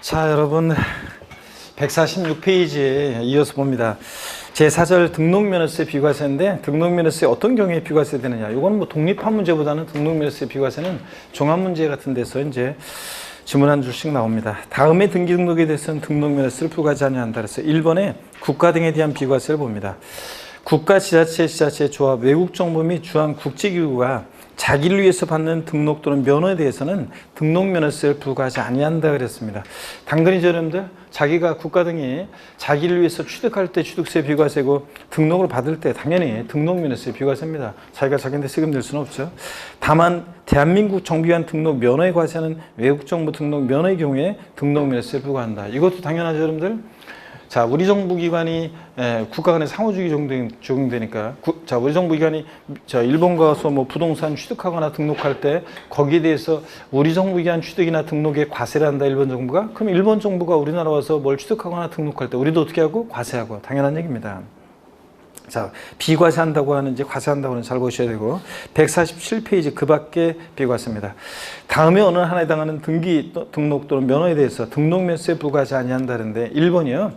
자, 여러분 146페이지에 이어서 봅니다. 제4절 등록면허세 비과세인데 등록면허세 어떤 경우에 비과세 되느냐. 이건 뭐 독립한 문제보다는 등록면허세 비과세는 종합문제 같은 데서 이제 지문 한 줄씩 나옵니다. 다음에 등기 등록에 대해서는 등록면허세를 부과하지 아니한다. 그래서 1번에 국가 등에 대한 비과세를 봅니다. 국가, 지자체, 지자체, 조합, 외국정부 및 주한 국제기구가 자기를 위해서 받는 등록 또는 면허에 대해서는 등록면허세를 부과하지 아니한다 그랬습니다. 당근이죠, 여러분들. 자기가 국가 등이 자기를 위해서 취득할 때 취득세 비과세고 등록을 받을 때 당연히 등록면허세 비과세입니다. 자기가 자기한테 세금 낼 수는 없죠. 다만 대한민국 정부 위한 등록 면허에 과세하는 외국정부 등록 면허의 경우에 등록면허세를 부과한다. 이것도 당연하죠, 여러분들. 자, 우리 정부 기관이 국가 간의 상호주의 적용되니까 자, 우리 정부 기관이 일본 가서 뭐 부동산 취득하거나 등록할 때 거기에 대해서 우리 정부 기관 취득이나 등록에 과세를 한다, 일본 정부가. 그럼 일본 정부가 우리나라 와서 뭘 취득하거나 등록할 때 우리도 어떻게 하고? 과세하고. 당연한 얘기입니다. 자, 비과세한다고 하는지 과세한다고 하는지 잘 보셔야 되고 147페이지 그 밖에 비과세입니다. 다음에 어느 하나에 해당하는 등기 등록 또는 면허에 대해서 등록면허세 부과하지 아니한다는데 1번이요.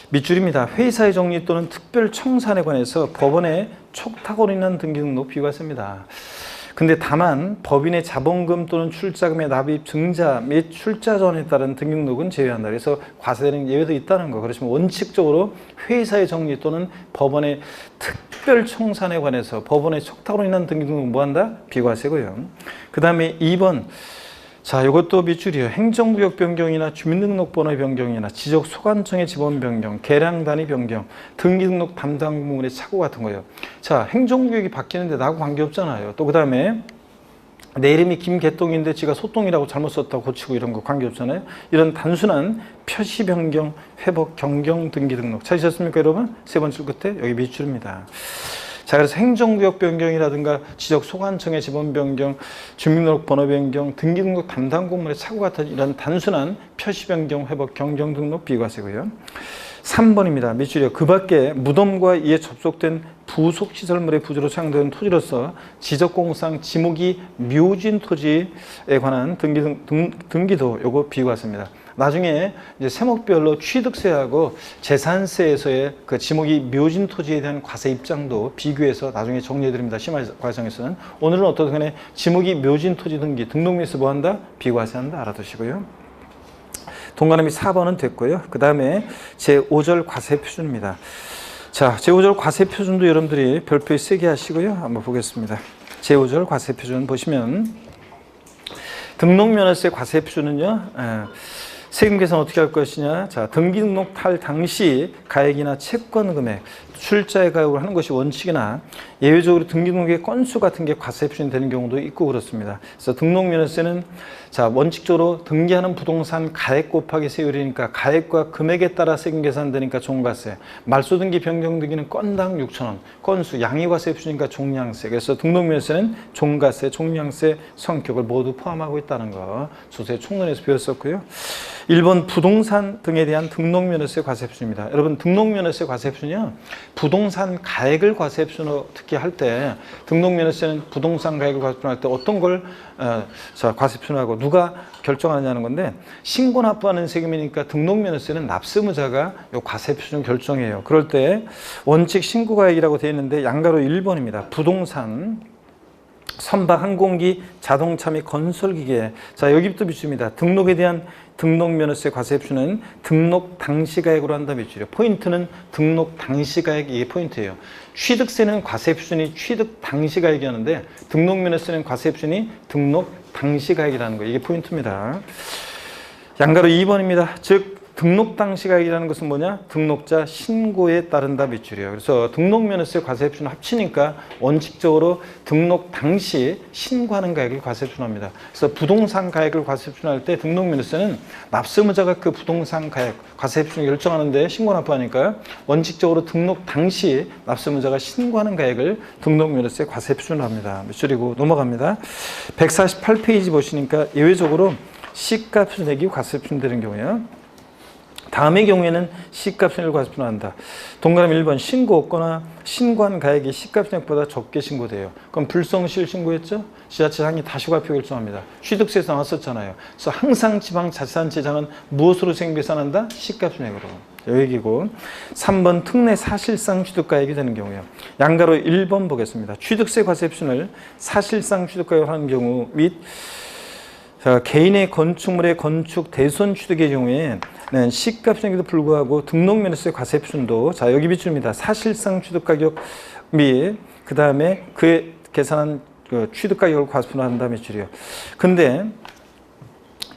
밑줄입니다. 회사의 정리 또는 특별 청산에 관해서 법원의 촉탁으로 인한 등기 등록 비과세입니다. 근데 다만 법인의 자본금 또는 출자금의 납입 증자 및 출자 전에 따른 등기 등록은 제외한다. 그래서 과세되는 예외도 있다는 거. 그렇지만 원칙적으로 회사의 정리 또는 법원의 특별 청산에 관해서 법원의 촉탁으로 인한 등기 등록은 뭐한다? 비과세고요. 그 다음에 2번. 자, 이것도 밑줄이에요. 행정구역 변경이나 주민등록번호 변경이나 지적소관청의 지번 변경, 계량 단위 변경, 등기등록 담당 부문의 착오 같은 거예요. 자, 행정구역이 바뀌는데 나하고 관계없잖아요. 또 그 다음에 내 이름이 김개똥인데 지가 소똥이라고 잘못 썼다고 고치고 이런 거 관계없잖아요. 이런 단순한 표시 변경, 회복, 경경, 등기등록. 찾으셨습니까, 여러분? 세 번째 끝에 여기 밑줄입니다. 자, 그래서 행정구역 변경이라든가 지적소관청의 지번 변경, 주민등록번호 변경, 등기등록 담당 공무원의 착오 같은 이런 단순한 표시 변경, 회복, 경경 등록 비과세고요. 3번입니다. 밑줄이요. 그 밖에 무덤과 이에 접속된 부속시설물의 부지로 사용되는 토지로서 지적공사상 지목이 묘진 토지에 관한 등기도 요거 비과세입니다. 나중에 이제 세목별로 취득세하고 재산세에서의 그 지목이 묘진 토지에 대한 과세 입장도 비교해서 나중에 정리해드립니다. 심화 과정에서는. 오늘은 어떻든 간에 지목이 묘진 토지 등기, 등록면에서 뭐한다? 비과세한다. 알아두시고요. 동그라미 4번은 됐고요. 그 다음에 제5절 과세 표준입니다. 자, 제5절 과세 표준도 여러분들이 별표에 세게 하시고요. 한번 보겠습니다. 제5절 과세 표준 보시면 등록면허세 과세 표준은요. 세금 계산 어떻게 할 것이냐. 자, 등기 등록할 당시 가액이나 채권 금액, 출자의 가액으로 하는 것이 원칙이나 예외적으로 등기 등록의 건수 같은 게 과세 표준이 되는 경우도 있고 그렇습니다. 그래서 등록면허세는 자, 원칙적으로 등기하는 부동산 가액 곱하기 세율이니까 가액과 금액에 따라 세금 계산되니까 종가세. 말소 등기 변경 등기는 건당 6,000원. 건수 양의 과세 표준이니까 종량세. 그래서 등록면허세는 종가세, 종량세 성격을 모두 포함하고 있다는 거 조세 총론에서 배웠었고요. 1번 부동산 등에 대한 등록면허세 과세 표준입니다. 여러분 등록면허세 과세 표준이요. 부동산 가액을 과세 표준으로 특히 할 때 등록면허세는 부동산 가액을 과세 표준할 때 어떤 걸 과세 표준하고 누가 결정하느냐는 건데 신고 납부하는 세금이니까 등록면허세는 납세무자가 요 과세 표준 결정해요. 그럴 때 원칙 신고가액이라고 되어 있는데 양가로 1번입니다. 부동산 선박, 항공기, 자동차 및 건설기계. 자, 여기부터 밑줄입니다. 등록에 대한 등록면허세 과세 표준은 등록 당시 가액으로 한다 밑줄이에요. 포인트는 등록 당시 가액, 이게 포인트예요. 취득세는 과세 표준이 취득 당시 가액이었는데 등록면허세는 과세 표준이 등록 당시 가액이라는 거, 이게 포인트입니다. 양가로 2번입니다. 즉 등록 당시 가액이라는 것은 뭐냐? 등록자 신고에 따른다 밑줄이에요. 그래서 등록면허세 과세 표준 합치니까 원칙적으로 등록 당시 신고하는 가액을 과세 표준합니다. 그래서 부동산 가액을 과세 표준할 때 등록면허세는 납세무자가 그 부동산 가액 과세 표준 결정하는데 신고 납부하니까 원칙적으로 등록 당시 납세무자가 신고하는 가액을 등록면허세 과세 표준합니다. 밑줄이고 넘어갑니다. 148페이지 보시니까 예외적으로 시가 표준액이 과세 표준되는 경우에요. 다음의 경우에는 시가순액을 과세표준화한다. 동그라미 1번 신고 없거나 신고한 가액이 시가순액보다 적게 신고돼요. 그럼 불성실 신고했죠? 지자체 상위 다시과표 결정합니다. 취득세에서 나왔었잖아요. 그래서 항상 지방자치단체장은 무엇으로 생계산한다? 시가순액으로. 이 얘기고. 3번 특례 사실상 취득가액이 되는 경우요. 양가로 1번 보겠습니다. 취득세 과세표준을 사실상 취득가액으로 하는 경우 및 개인의 건축물의 건축 대손 취득의 경우에는 시가순액에도 불구하고 등록면허세 과세표준도 자 여기 비춥니다. 사실상 취득가격 및 그 다음에 그에 계산한 그 취득가격을 과세표준화한다 미줄이요. 근데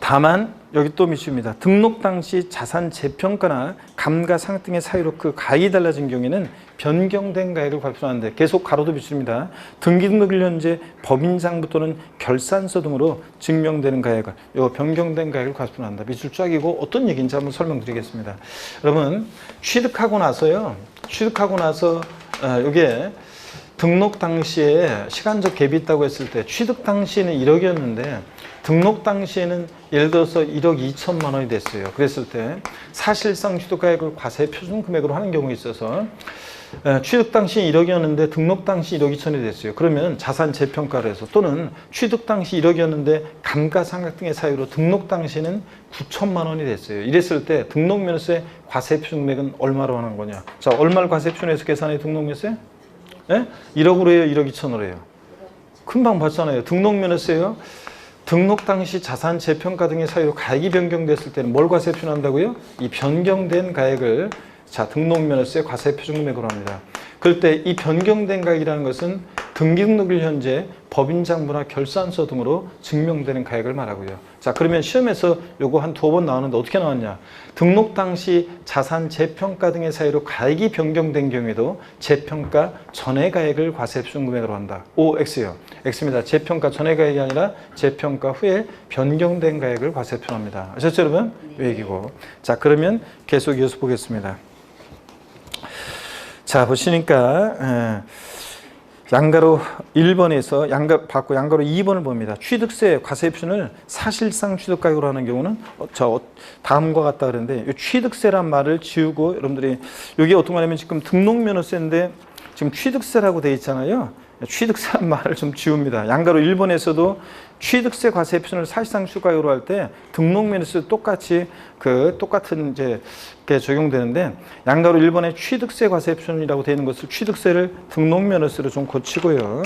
다만 여기 또 미줍니다. 등록 당시 자산 재평가나 감가상각 등의 사유로 그 가액이 달라진 경우에는 변경된 가액을 과세표준화하는데 계속 가로도 비춥니다. 등기등록일 현재 법인장부 또는 결산서 등으로 증명되는 가액을 요 변경된 가액을 과세표준화한다. 미줄 쫙이고 어떤 얘기인지 한번 설명드리겠습니다. 여러분 취득하고 나서요. 취득하고 나서 이게 등록 당시에 시간적 갭이 있다고 했을 때 취득 당시에는 1억이었는데 등록 당시에는 예를 들어서 1억 2천만 원이 됐어요. 그랬을 때 사실상 취득가액을 과세표준 금액으로 하는 경우가 있어서 취득 당시 1억이었는데 등록 당시 1억 2천이 됐어요. 그러면 자산 재평가를 해서 또는 취득 당시 1억이었는데 감가상각 등의 사유로 등록 당시에는 9천만 원이 됐어요. 이랬을 때 등록면허세 과세표준 금액은 얼마로 하는 거냐? 자, 얼마를 과세표준해서 계산해 등록면허세? 네? 1억으로 해요? 1억 2천으로 해요? 금방 봤잖아요. 등록면허세요. 등록 당시 자산 재평가 등의 사유로 가액이 변경됐을 때는 뭘 과세표준한다고요? 이 변경된 가액을 자 등록면허세 과세표준 금액으로 합니다. 그럴 때 이 변경된 가액이라는 것은 등기등록일 현재 법인장부나 결산서 등으로 증명되는 가액을 말하고요. 자 그러면 시험에서 요거 한 2번 나오는데 어떻게 나왔냐? 등록 당시 자산 재평가 등의 사유로 가액이 변경된 경우에도 재평가 전의 가액을 과세표준 금액으로 한다. OX요. X입니다. 재평가 전의 가액이 아니라 재평가 후에 변경된 가액을 과세표준합니다. 아셨죠 여러분? 이 얘기고. 자 그러면 계속 이어서 보겠습니다. 자 보시니까 양가로 1번에서 양가로 2번을 봅니다. 취득세 과세표준을 사실상 취득가격으로 하는 경우는 다음과 같다 그랬는데 이 취득세란 말을 지우고 여러분들이 이게 어떤 거냐면 지금 등록면허세인데 지금 취득세라고 돼 있잖아요. 취득세란 말을 좀 지웁니다. 양가로 1번에서도 취득세 과세표준을 사실상 취득가격으로 할 때 등록면허세 똑같이 똑같은 이제 게 적용되는데 양가로 1번에 취득세 과세표준이라고 되어 있는 것을 취득세를 등록면허세로 좀 고치고요.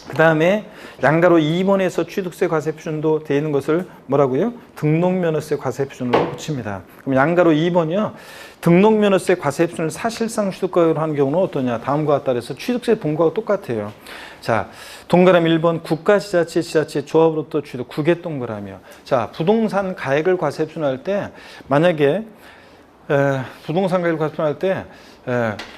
그 다음에 양가로 2번에서 취득세 과세표준도 되어 있는 것을 뭐라고요? 등록면허세 과세표준으로 고칩니다. 그럼 양가로 2번이요. 등록면허세 과세표준을 사실상 취득가격으로 하는 경우는 어떠냐? 다음과 같다 그래서 취득세 본과가 똑같아요. 자, 동그라미 1번 국가지자체, 지자체, 조합으로부터 취득, 국외 동그라미요. 자, 부동산 가액을 과세표준할 때 만약에 부동산 가액을 과세표준할 때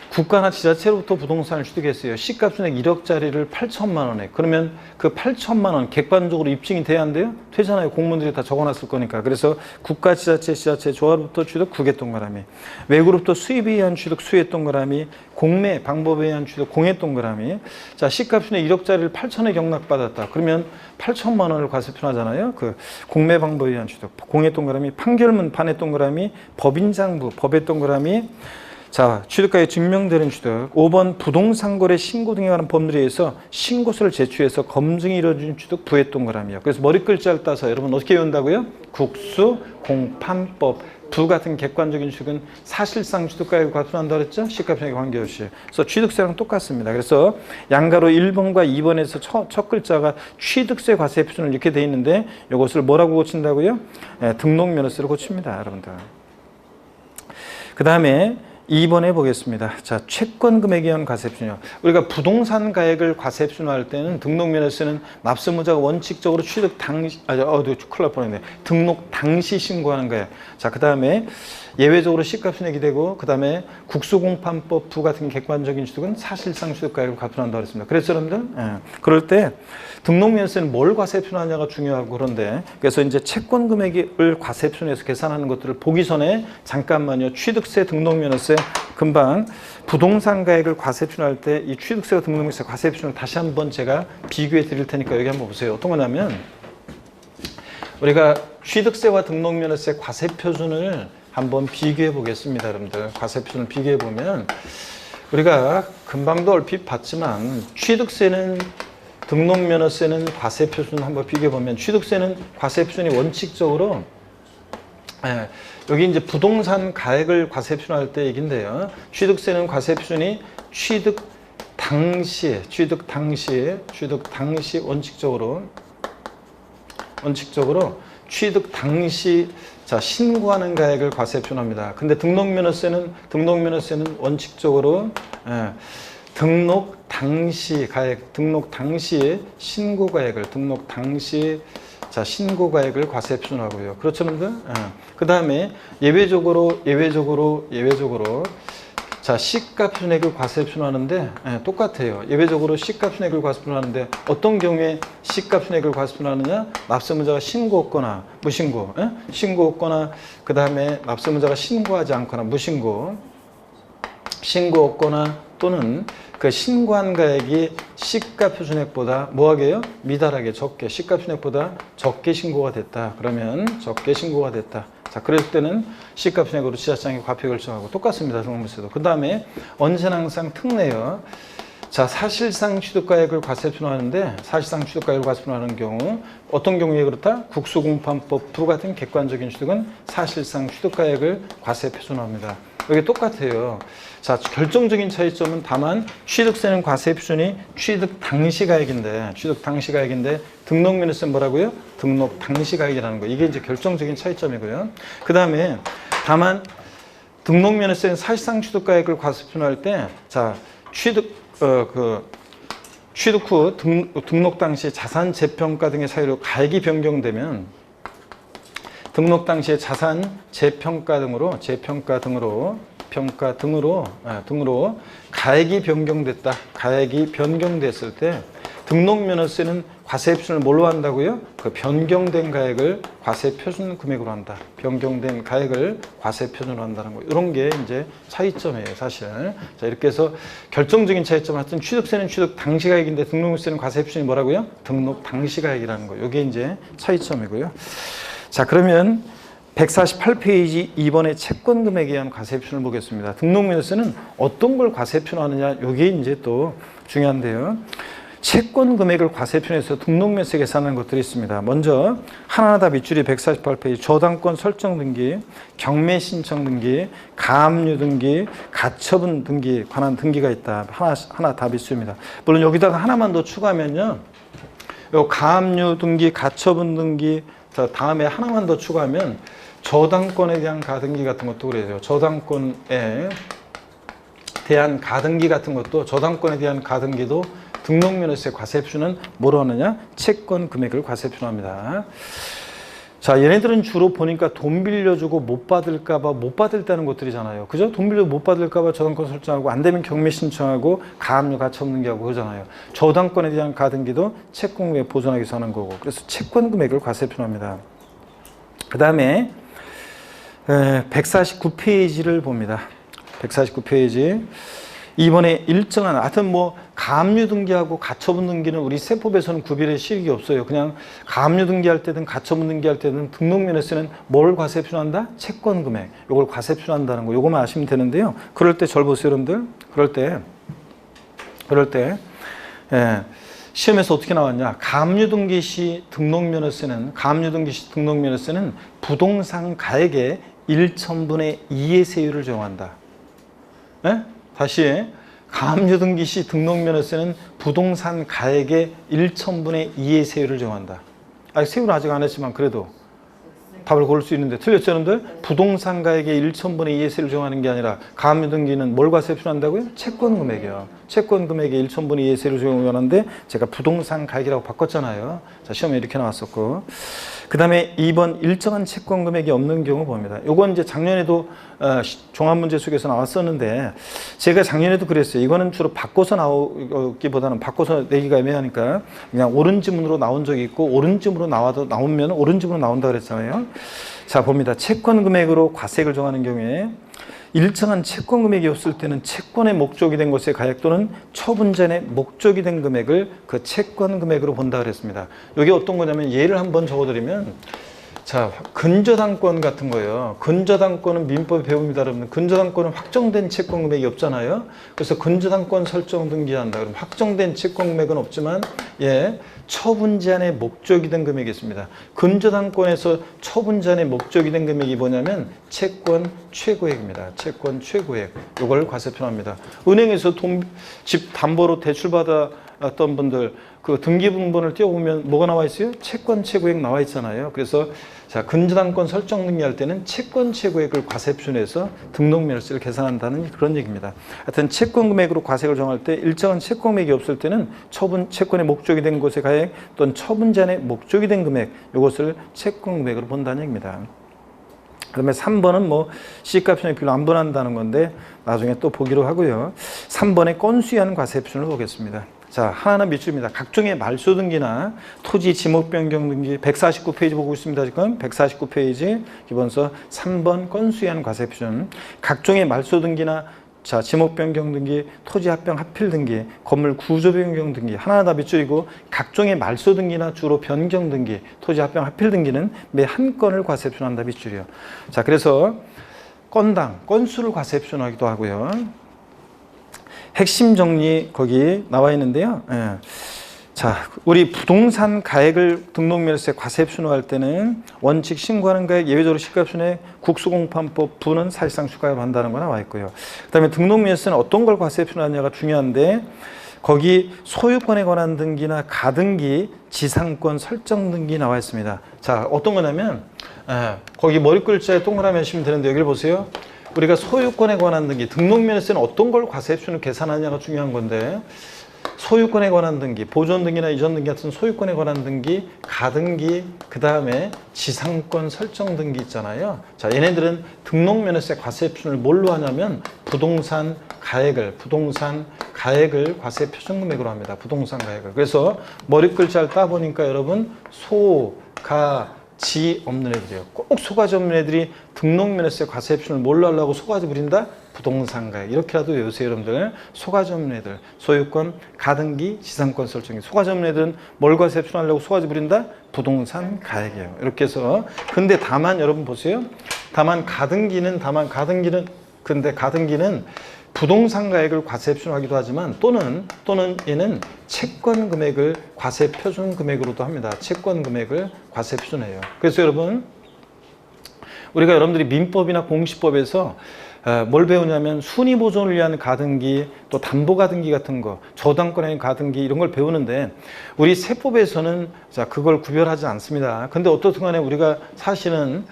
국가나 지자체로부터 부동산을 취득했어요. 시가순액 1억짜리를 8천만 원에. 그러면 그 8천만 원 객관적으로 입증이 돼야 한대요? 되잖아요. 공무원들이 다 적어놨을 거니까. 그래서 국가, 지자체, 조합으로부터 취득, 국외 동그라미. 외국으로부터 수입에 의한 취득, 수입 동그라미. 공매, 방법에 의한 취득, 공예 동그라미. 자, 시가순액 1억짜리를 8천에 경락받았다. 그러면 8천만 원을 과세표준하잖아요. 그 공매 방법에 의한 취득, 공예 동그라미, 판결문, 판의 동그라미, 법인장부, 법의 동그라미. 자, 취득가액 증명되는 취득. 5번 부동산 거래 신고 등에 관한 법률에 의해서 신고서를 제출해서 검증이 이루어진 취득 부의 동그라미요. 그래서 머리 글자를 따서 여러분 어떻게 외운다고요? 국수, 공판법, 부 같은 객관적인 취득은 사실상 취득가액을 과세표준한다 그랬죠? 시가순액에 관계없이. 그래서 취득세랑 똑같습니다. 그래서 양가로 1번과 2번에서 첫 글자가 취득세 과세표준을 이렇게 돼 있는데 이것을 뭐라고 고친다고요? 등록면허세로 고칩니다, 여러분들. 그 다음에 2번에 보겠습니다. 자, 채권 금액에 의한 과세표준이요. 우리가 부동산 가액을 과세표준할 때는 등록면허세는 납세무자가 원칙적으로 취득 당시, 큰일 날 뻔했네. 등록 당시 신고하는 거예요. 자, 그 다음에 예외적으로 시가순액이 되고, 그 다음에 국수공판법 부 같은 객관적인 취득은 사실상 취득가액을 과세표준한다고 했습니다. 그래서 여러분들, 그럴 때 등록면허세는 뭘 과세표준하냐가 중요하고 그런데 그래서 이제 채권 금액을 과세표준해서 계산하는 것들을 보기 전에 잠깐만요. 취득세, 등록면허세 금방 부동산 가액을 과세표준할 때 이 취득세와 등록면허세 과세표준을 다시 한번 제가 비교해 드릴 테니까 여기 한번 보세요. 어떤 거냐면 우리가 취득세와 등록면허세 과세표준을 한번 비교해 보겠습니다. 여러분들 과세 표준을 비교해 보면 우리가 금방도 얼핏 봤지만 취득세는 등록면허세는 과세 표준 한번 비교해 보면 취득세는 과세 표준이 원칙적으로 여기 이제 부동산 가액을 과세 표준할 때 얘긴데요. 취득세는 과세 표준이 취득 당시 원칙적으로 취득 당시 신고하는 가액을 과세 표준합니다. 근데 등록면허세는 원칙적으로 등록 당시 가액, 등록 당시의 신고 가액을 신고 가액을 과세 표준하고요. 그렇죠, 여러분들? 그 다음에 예외적으로 시가 표준액을 과세 표준하는데 똑같아요. 예외적으로 시가 표준액을 과세 표준하는데 어떤 경우에 시가 표준액을 과세 표준하느냐? 납세문자가 신고 없거나 무신고, 신고 없거나 그 다음에 납세문자가 신고하지 않거나 무신고, 신고 없거나 또는 그 신고한 가액이 시가 표준액보다 뭐하게요? 미달하게 적게, 시가 표준액보다 적게 신고가 됐다. 그러면 적게 신고가 됐다. 자, 그럴 때는 시가 표준액으로 지자체장이 과표 결정하고 똑같습니다. 등록물세도. 그 다음에 언제나 항상 특례요. 자, 사실상 취득가액을 과세 표준하는데 사실상 취득가액을 과세 표준하는 경우 어떤 경우에 그렇다? 국수공판법 불같은 객관적인 취득은 사실상 취득가액을 과세 표준합니다. 여기 똑같아요. 자, 결정적인 차이점은 다만 취득세는 과세 표준이 취득 당시 가액인데 등록면허세는 뭐라고요? 등록 당시 가액이라는 거. 이게 이제 결정적인 차이점이고요. 그 다음에 다만 등록면허세는 사실상 취득가액을 과세 표준할 때 취득 후 등록 당시 자산 재평가 등의 사유로 가액이 변경되면 등록 당시에 자산 재평가 등으로 가액이 변경됐다. 가액이 변경됐을 때 등록면허세는 과세 표준을 뭘로 한다고요? 그 변경된 가액을 과세 표준 금액으로 한다. 변경된 가액을 과세 표준으로 한다는 거. 이런 게 이제 차이점이에요, 사실. 자, 이렇게 해서 결정적인 차이점. 하여튼 취득세는 취득 당시 가액인데 등록세는 과세 표준이 뭐라고요? 등록 당시 가액이라는 거. 이게 이제 차이점이고요. 자, 그러면 148페이지 2번의 채권 금액에 의한 과세 표준을 보겠습니다. 등록면허세는 어떤 걸 과세 표준하느냐, 이게 이제 또 중요한데요. 채권 금액을 과세 표준해서 등록면허세 계산하는 것들이 있습니다. 먼저 하나하나 다 밑줄이 148페이지 저당권 설정 등기, 경매 신청 등기, 가압류 등기, 가처분 등기 관한 등기가 있다. 하나 다 밑줄입니다. 물론 여기다가 하나만 더 추가하면요. 요 가압류 등기, 가처분 등기 다음에 하나만 더 추가하면 저당권에 대한 가등기 같은 것도 그래요. 저당권에 대한 가등기 같은 것도 저당권에 대한 가등기도 등록면허세 과세 표준은 뭐로 하느냐? 채권 금액을 과세 표준합니다. 자, 얘네들은 주로 보니까 돈 빌려주고 못 받을까봐 못 받을다는 것들이잖아요. 그죠? 돈 빌려주고 못 받을까봐 저당권 설정하고 안 되면 경매 신청하고 가압류 가처분 등기하고 그러잖아요. 저당권에 대한 가등기도 채권 금액 보존하기 위해서 하는 거고. 그래서 채권 금액을 과세 표준합니다. 그 다음에 149페이지를 봅니다. 149페이지. 이번에 일정한 하여튼 뭐 가압류 등기하고 가처분 등기는 우리 세법에서는 구별의 실익이 없어요. 그냥 가압류 등기할 때든 가처분 등기할 때든 등록면허세는 뭘 과세 표준한다? 채권 금액. 이걸 과세 표준한다는 거. 요거만 아시면 되는데요. 그럴 때 절 보세요, 여러분들. 그럴 때 시험에서 어떻게 나왔냐? 가압류 등기 시 등록면허세는 부동산 가액의 1,000분의 2의 세율을 정한다. 다시 가압류 등기 시 등록면허세는 부동산 가액의 1,000분의 2의 세율을 정한다. 세율은 아직 안 했지만 그래도 답을 고를 수 있는데 틀렸죠, 여러분들? 부동산 가액의 1,000분의 2의 세율을 정하는 게 아니라 가압류 등기는 뭘 과세 표준한다고요? 채권 금액이요. 채권 금액의 1,000분의 2의 세율을 정하는데 제가 부동산 가액이라고 바꿨잖아요. 자, 시험에 이렇게 나왔었고. 그 다음에 2번 일정한 채권 금액이 없는 경우 봅니다. 요건 이제 작년에도 종합문제 속에서 나왔었는데 제가 작년에도 그랬어요. 이거는 주로 바꿔서 나오기보다는 바꿔서 내기가 애매하니까 그냥 옳은 지문으로 나온 적이 있고 옳은 지문으로 나오면 옳은 지문으로 나온다 그랬잖아요. 자, 봅니다. 채권 금액으로 과세액을 정하는 경우에 일정한 채권 금액이 없을 때는 채권의 목적이 된 것의 가액 또는 처분 전에 목적이 된 금액을 그 채권 금액으로 본다 그랬습니다. 이게 어떤 거냐면 예를 한번 적어드리면 자, 근저당권 같은 거예요. 근저당권은 민법에 배웁니다, 여러분. 근저당권은 확정된 채권 금액이 없잖아요. 그래서 근저당권 설정 등기한다. 그럼 확정된 채권 금액은 없지만, 예, 처분 제한의 목적이 된 금액이 있습니다. 근저당권에서 처분 제한의 목적이 된 금액이 뭐냐면 채권 최고액입니다. 채권 최고액. 이걸 과세표합니다. 은행에서 집 담보로 대출 받았던 분들 그 등기부분본을 띄워보면 뭐가 나와 있어요? 채권 최고액 나와 있잖아요. 그래서 자, 근저당권 설정 등기할 때는 채권 최고액을 과세표내서 등록면허세를 계산한다는 그런 얘기입니다. 하여튼 채권 금액으로 과세를 정할 때 일정한 채권 금액이 없을 때는 채권의 목적이 된 곳의 가액 또는 처분 제한의 목적이 된 금액 이것을 채권 금액으로 본다는 얘기입니다. 그다음에 3번은 뭐 시가 편익 비율 안 변한다는 건데 나중에 또 보기로 하고요. 3번의 건수에 의한 과세 표준을 보겠습니다. 자, 하나는 밑줄입니다. 각종의 말소 등기나 토지 지목 변경 등기 149페이지 보고 있습니다. 지금 149페이지 기본서 3번 건수에 의한 과세 표준. 각종의 말소 등기나 자, 지목 변경 등기, 토지 합병 합필 등기, 건물 구조 변경 등기 하나하나 다 밑줄이고 각종의 말소 등기나 주로 변경 등기, 토지 합병 합필 등기는 매 한 건을 과세 표준한다 밑줄이요. 자, 그래서 건당, 건수를 과세 표준하기도 하고요. 핵심 정리 거기 나와 있는데요. 예. 자, 우리 부동산 가액을 등록면허세 과세 표준화할 때는 원칙 신고하는 가액 예외적으로 시가표준에 국수공판법 부는 사실상 추가한다는 거 나와 있고요. 그다음에 등록면허세는 어떤 걸 과세 표준하느냐가 중요한데 거기 소유권에 관한 등기나 가등기, 지상권 설정 등기 나와 있습니다. 자, 어떤 거냐면 거기 머리 글자에 동그라미 하시면 되는데 여기를 보세요. 우리가 소유권에 관한 등기, 등록면허세는 어떤 걸 과세 표준을 계산하느냐가 중요한 건데 소유권에 관한 등기, 보존 등기나 이전 등기 같은 소유권에 관한 등기, 가등기, 그 다음에 지상권 설정 등기 있잖아요. 자, 얘네들은 등록면허세 과세 표준을 뭘로 하냐면 부동산 가액을 과세 표준 금액으로 합니다. 부동산 가액을. 그래서 머리 글자를 따보니까 여러분 소, 가, 지 없는 애들이에요. 꼭 소가지 없는 애들이 등록면허세 과세 표준을 뭘로 하려고 소가지 부린다? 부동산 가액. 이렇게라도 외우세요, 여러분들. 소가지 없는 애들. 소유권, 가등기, 지상권 설정이. 소가지 없는 애들은 뭘 과세 표준하려고 소가지 부린다? 부동산 가액이에요. 이렇게 해서. 근데 다만 여러분 보세요. 다만 가등기는 부동산 가액을 과세 표준하기도 하지만 또는 얘는 채권 금액을 과세 표준 금액으로도 합니다. 채권 금액을 과세 표준해요. 그래서 여러분 우리가 여러분들이 민법이나 공시법에서 뭘 배우냐면 순위 보존을 위한 가등기, 또 담보 가등기 같은 거, 저당권의 가등기 이런 걸 배우는데 우리 세법에서는 자 그걸 구별하지 않습니다. 근데 어떻든 간에 우리가 사실은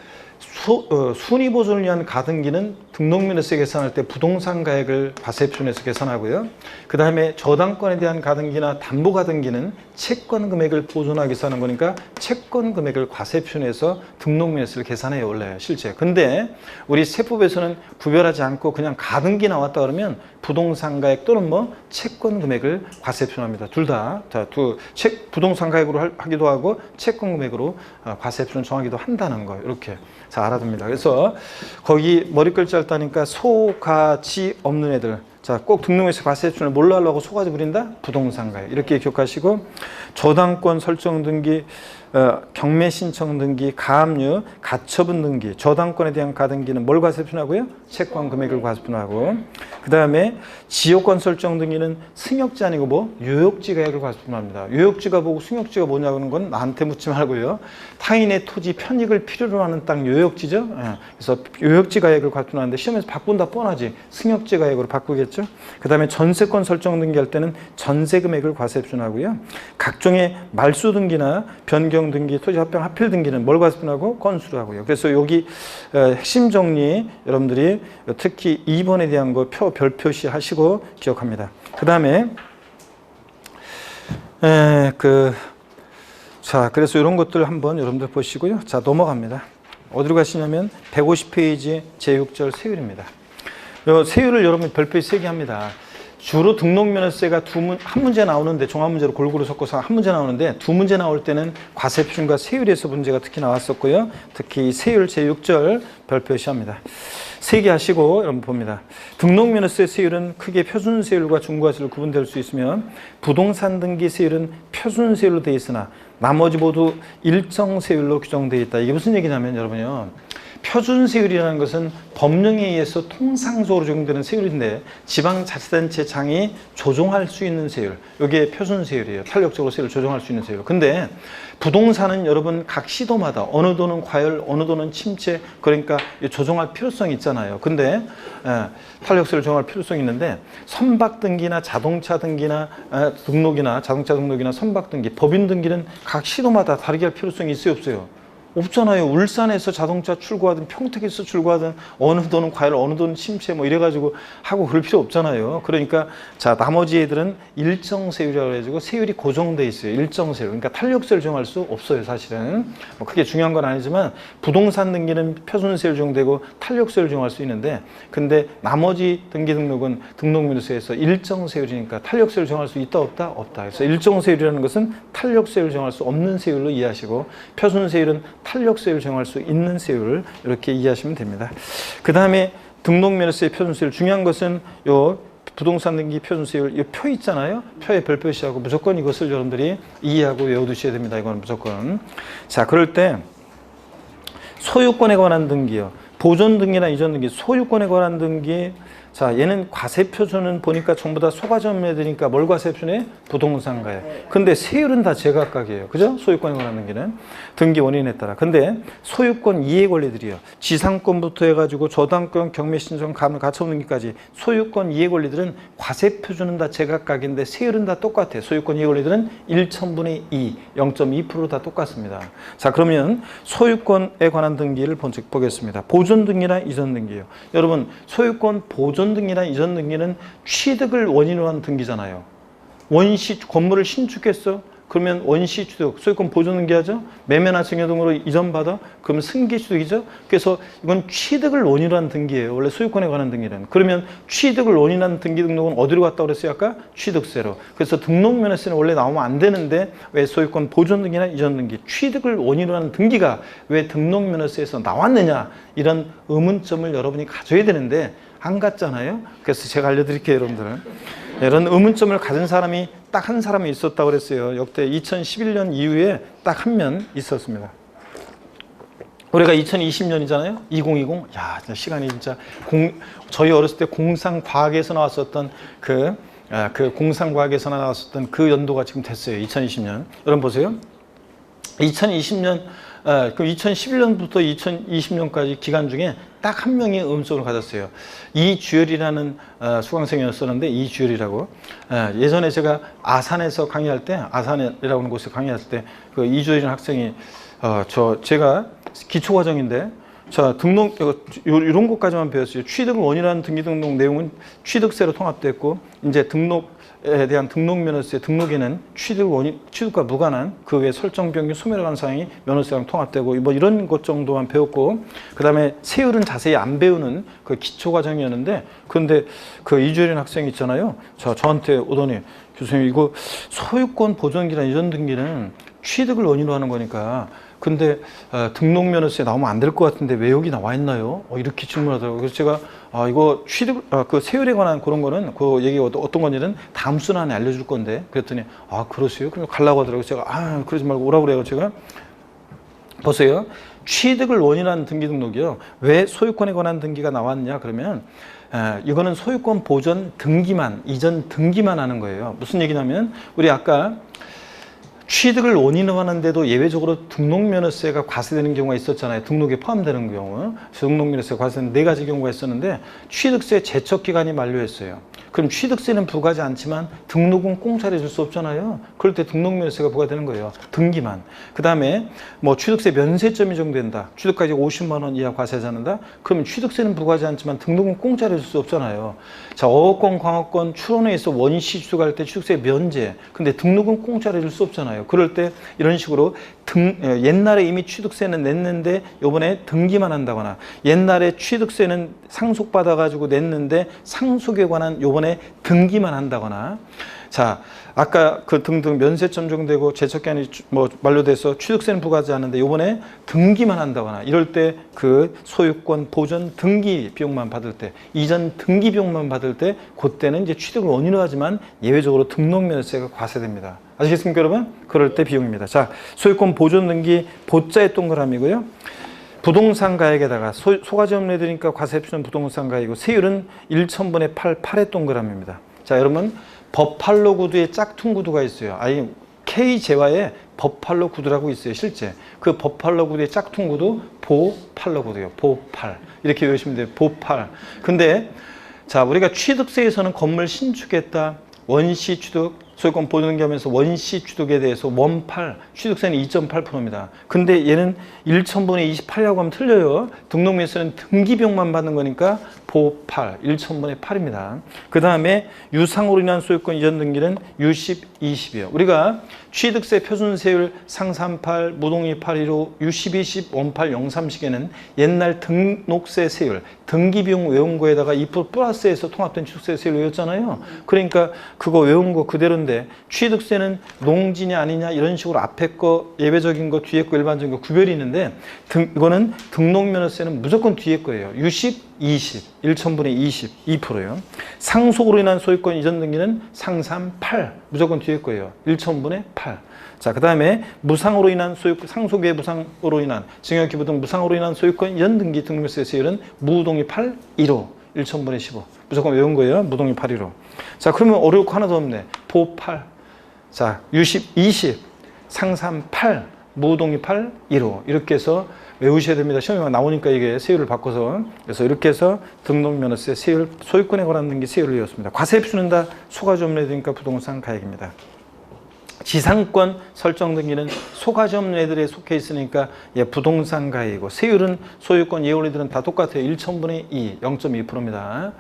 순위 보존을 위한 가등기는 등록면허세 계산할 때 부동산 가액을 과세 표준해서 계산하고요. 그 다음에 저당권에 대한 가등기나 담보 가등기는 채권 금액을 보존하기 위해서 하는 거니까 채권 금액을 과세 표준해서 등록면허세를 계산해요, 원래 실제. 근데 우리 세법에서는 구별하지 않고 그냥 가등기 나왔다 그러면 부동산 가액 또는 뭐 채권 금액을 과세 표준합니다. 둘 다. 자, 부동산 가액으로 하기도 하고 채권 금액으로 과세 표준 정하기도 한다는 거. 이렇게. 자, 알아둡니다. 그래서 거기 머리 글자를 따니까 소, 가, 지 없는 애들. 자, 꼭 등록면허세 과세 표준을 뭘로 하려고 소가지 부린다? 부동산 가액. 이렇게 기억하시고 저당권 설정 등기, 경매 신청 등기, 가압류, 가처분 등기, 저당권에 대한 가등기는 뭘 과세 표준하고요? 채권 금액을 과세 표준하고 그 다음에 지역권 설정 등기는 승역지 아니고 뭐 유역지 가액을 과세 표준합니다. 유역지가 보고 승역지가 뭐냐는 건 나한테 묻지 말고요. 타인의 토지 편익을 필요로 하는 땅 유역지죠. 그래서 유역지 가액을 과세 표준하는데 시험에서 바꾼다 뻔하지. 승역지 가액으로 바꾸겠죠. 그 다음에 전세권 설정 등기할 때는 전세 금액을 과세 표준하고요. 각종의 말소 등기나 변경 등기, 토지 합병 합필 등기는 뭘 과세 표준하고 건수로 하고요. 그래서 여기 핵심 정리 여러분들이 특히 2번에 대한 거 별 표시 하시고 기억합니다. 그 다음에 자, 그래서 이런 것들 한번 여러분들 보시고요. 자, 넘어갑니다. 어디로 가시냐면 150페이지 제6절 세율입니다. 세율을 여러분 별표에 3개 합니다. 주로 등록면허세가 한 문제 나오는데 종합문제로 골고루 섞어서 한 문제 나오는데 두 문제 나올 때는 과세 표준과 세율에서 문제가 특히 나왔었고요. 특히 세율 제6절 별표시합니다. 3개 하시고 여러분 봅니다. 등록면허세 세율은 크게 표준세율과 중과세율로 구분될 수 있으며 부동산 등기 세율은 표준세율로 되어 있으나 나머지 모두 일정 세율로 규정되어 있다. 이게 무슨 얘기냐면 여러분요. 표준 세율이라는 것은 법령에 의해서 통상적으로 적용되는 세율인데 지방자치단체장이 조정할 수 있는 세율, 이게 표준 세율이에요. 탄력적으로 세율을 조정할 수 있는 세율. 근데 부동산은 여러분 각 시도마다 어느 도는 과열, 어느 도는 침체, 그러니까 조정할 필요성이 있잖아요. 근데 탄력세율을 조정할 필요성이 있는데 선박 등기나 자동차 등기나 등록이나 자동차 등록이나 선박 등기, 법인 등기는 각 시도마다 다르게 할 필요성이 있어요, 없어요? 없잖아요. 울산에서 자동차 출고하든 평택에서 출고하든 어느 도는 과열, 어느 도는 침체 뭐 이래가지고 하고 그럴 필요 없잖아요. 그러니까 자 나머지 애들은 일정 세율이라고 해가지고 세율이 고정돼 있어요. 일정 세율. 그러니까 탄력세를 정할 수 없어요. 사실은 뭐 크게 중요한 건 아니지만 부동산 등기는 표준 세율 정되고 탄력세를 정할 수 있는데 근데 나머지 등기 등록은 등록민수에서 일정 세율이니까 탄력세를 정할 수 있다 없다 없다. 그래서 일정 세율이라는 것은 탄력세를 정할 수 없는 세율로 이해하시고 표준 세율은 탄력세율을 정할 수 있는 세율을 이렇게 이해하시면 됩니다. 그 다음에 등록면허세 표준세율 중요한 것은 요 부동산 등기 표준세율 이 표 있잖아요. 표에 별표시하고 무조건 이것을 여러분들이 이해하고 외워두셔야 됩니다. 이건 무조건. 자 그럴 때 소유권에 관한 등기요. 보존 등기나 이전 등기, 소유권에 관한 등기. 자, 얘는 과세표준은 보니까 전부 다 소과점에 되니까 뭘 과세표준해? 부동산가에. 근데 세율은 다 제각각이에요. 그죠? 소유권에 관한 등기는. 등기 원인에 따라. 근데 소유권 이해 권리들이요. 지상권부터 해가지고 저당권, 경매신청, 가처분 등기까지 소유권 이해 권리들은 과세표준은 다 제각각인데 세율은 다 똑같아요. 소유권 이해 권리들은 1,000분의 2, 0.2% 다 똑같습니다. 자, 그러면 소유권에 관한 등기를 먼저 보겠습니다. 보존 등기나 이전 등기요. 여러분, 소유권 보존 등기나 이전 등기는 취득을 원인으로 한 등기잖아요. 원시 건물을 신축했어. 그러면 원시 취득, 소유권 보존 등기하죠. 매매나 증여 등으로 이전받아. 그러면 승계 취득이죠. 그래서 이건 취득을 원인으로 한 등기예요. 원래 소유권에 관한 등기는. 그러면 취득을 원인으로 한 등기 등록은 어디로 갔다고 그랬어요? 아까 취득세로. 그래서 등록면허세는 원래 나오면 안 되는데 왜 소유권 보존 등기나 이전 등기, 취득을 원인으로 하는 등기가 왜 등록면허세에서 나왔느냐 이런 의문점을 여러분이 가져야 되는데 안 갔잖아요. 그래서 제가 알려드릴게요, 여러분들은. 이런 의문점을 가진 사람이 딱 한 사람이 있었다고 그랬어요. 역대 2011년 이후에 딱 한 명 있었습니다. 올해가 2020년이잖아요. 2020. 야, 시간이 진짜 저희 어렸을 때 공상과학에서 나왔었던 그 공상과학에서 나왔었던 그 연도가 지금 됐어요. 2020년. 여러분 보세요. 2020년 그 2011년부터 2020년까지 기간 중에 딱 한 명이 음성을 가졌어요. 이주열이라는 수강생이었었는데 이주열이라고 예전에 제가 아산에서 강의할 때 아산이라고 하는 곳에서 강의할 때 그 이주열이라는 학생이 제가 기초과정인데 자 등록 이런 것까지만 배웠어요. 취득을 원인으로 등기 등록 내용은 취득세로 통합됐고 이제 등록에 대한 등록면허세 등록에는 취득과 무관한 그 외 설정 변경 소멸에 관한 사항이 면허세랑 통합되고 뭐 이런 것 정도만 배웠고 그 다음에 세율은 자세히 안 배우는 그 기초과정이었는데 그런데 그 이주열인 학생이 있잖아요. 저한테 오더니 교수님 이거 소유권 보존기나 이전 등기는 취득을 원인으로 하는 거니까 근데 등록면허세 나오면 안 될 것 같은데 왜 여기 나와 있나요? 이렇게 질문하더라고요. 그래서 제가 이거 취득 그 세율에 관한 그런 거는 그 얘기가 어떤 건지는 다음 순환에 알려줄 건데 그랬더니 그러세요? 그럼 가려고 하더라고요. 제가 그러지 말고 오라고 그래요. 제가 보세요. 취득을 원인한 등기 등록이요. 왜 소유권에 관한 등기가 나왔냐 그러면 이거는 소유권 보존 등기만 이전 등기만 하는 거예요. 무슨 얘기냐면 우리 아까 취득을 원인으로 하는데도 예외적으로 등록면허세가 과세되는 경우가 있었잖아요. 등록에 포함되는 경우. 등록면허세가 과세되는 4가지 경우가 있었는데 취득세 제척기간이 만료했어요. 그럼 취득세는 부과하지 않지만 등록은 공짜로 해줄 수 없잖아요. 그럴 때 등록면허세가 부과되는 거예요. 등기만. 그 다음에 뭐 취득세 면세점이 적용된다. 취득가액 50만 원 이하 과세하지 않는다. 그러면 취득세는 부과하지 않지만 등록은 공짜로 해줄 수 없잖아요. 자, 어업권, 광업권, 출원회에서 원시 취득할 때 취득세 면제. 근데 등록은 공짜로 해줄 수 없잖아요. 그럴 때 이런 식으로 옛날에 이미 취득세는 냈는데 요번에 등기만 한다거나 옛날에 취득세는 상속받아가지고 냈는데 상속에 관한 요번에 등기만 한다거나 자 아까 그 등등 면세점 적용되고 제척기한이 뭐 만료돼서 취득세는 부과하지 않는데 요번에 등기만 한다거나 이럴 때 그 소유권 보존 등기 비용만 받을 때 이전 등기 비용만 받을 때 그때는 이제 취득을 원인으로 하지만 예외적으로 등록면허세가 과세됩니다. 아시겠습니까, 여러분? 그럴 때 비용입니다. 자, 소유권 보존 등기 보자의 동그라미고요. 부동산 가액에다가 소가점 내드리니까 과세표는 부동산 가액이고 세율은 1,000분의 8, 8의 동그라미입니다. 자, 여러분 버팔로 구두에 짝퉁 구두가 있어요. 아니 K재화에 버팔로 구두라고 있어요. 실제 그 버팔로 구두의 짝퉁 구두 보팔로 구두요. 보팔 이렇게 외우시면 돼요. 보팔. 근데 자, 우리가 취득세에서는 건물 신축했다, 원시 취득, 소유권 보존 겸해서 원시 취득에 대해서 원팔, 취득세는 2.8%입니다. 근데 얘는 1,000분의 28이라고 하면 틀려요. 등록명세는 등기비용만 받는 거니까 보팔, 1,000분의 8입니다. 그 다음에 유상으로 인한 소유권 이전 등기는 U10, 20이에요. 우리가 취득세 표준세율 상산팔, 무동의 815, U10, 20, 원팔, 030에는 옛날 등록세 세율, 등기비용 외운 거에다가 2% 플러스해서 통합된 취득세 세율 외웠잖아요. 그러니까 그거 외운 거 그대로인데 취득세는 농지냐 아니냐 이런 식으로 앞에 거 예외적인 거 뒤에 거 일반적인 거 구별이 있는데 이거는 등록면허세는 무조건 뒤에 거예요. U10, 20, 1,000분의 20, 2%요. 상속으로 인한 소유권 이전 등기는 상산 8, 무조건 뒤에 거예요. 1,000분의 8. 자, 그 다음에 무상으로 인한 소유권, 상속의 무상으로 인한 증여기부 등 무상으로 인한 소유권 이전 등기 등록세 세율은 무동의 8, 1호, 1,000분의 15. 무조건 외운 거예요. 무동의 8, 1호. 자, 그러면 어려울 거 하나도 없네. 보 8. 자, U10, 20, 상산 8, 무동의 8, 1호. 이렇게 해서 외우셔야 됩니다. 시험에 나오니까 이게 세율을 바꿔서. 그래서 이렇게 해서 등록면허세 세율, 소유권에 관한 등기 세율을 외웠습니다. 과세표는 다 소가점 내드니까 부동산 가액입니다. 지상권 설정 등기는 소가점 내들에 속해 있으니까 예, 부동산 가액이고 세율은 소유권 예원리들은 다 똑같아요. 1,000분의 2, 0.2%입니다.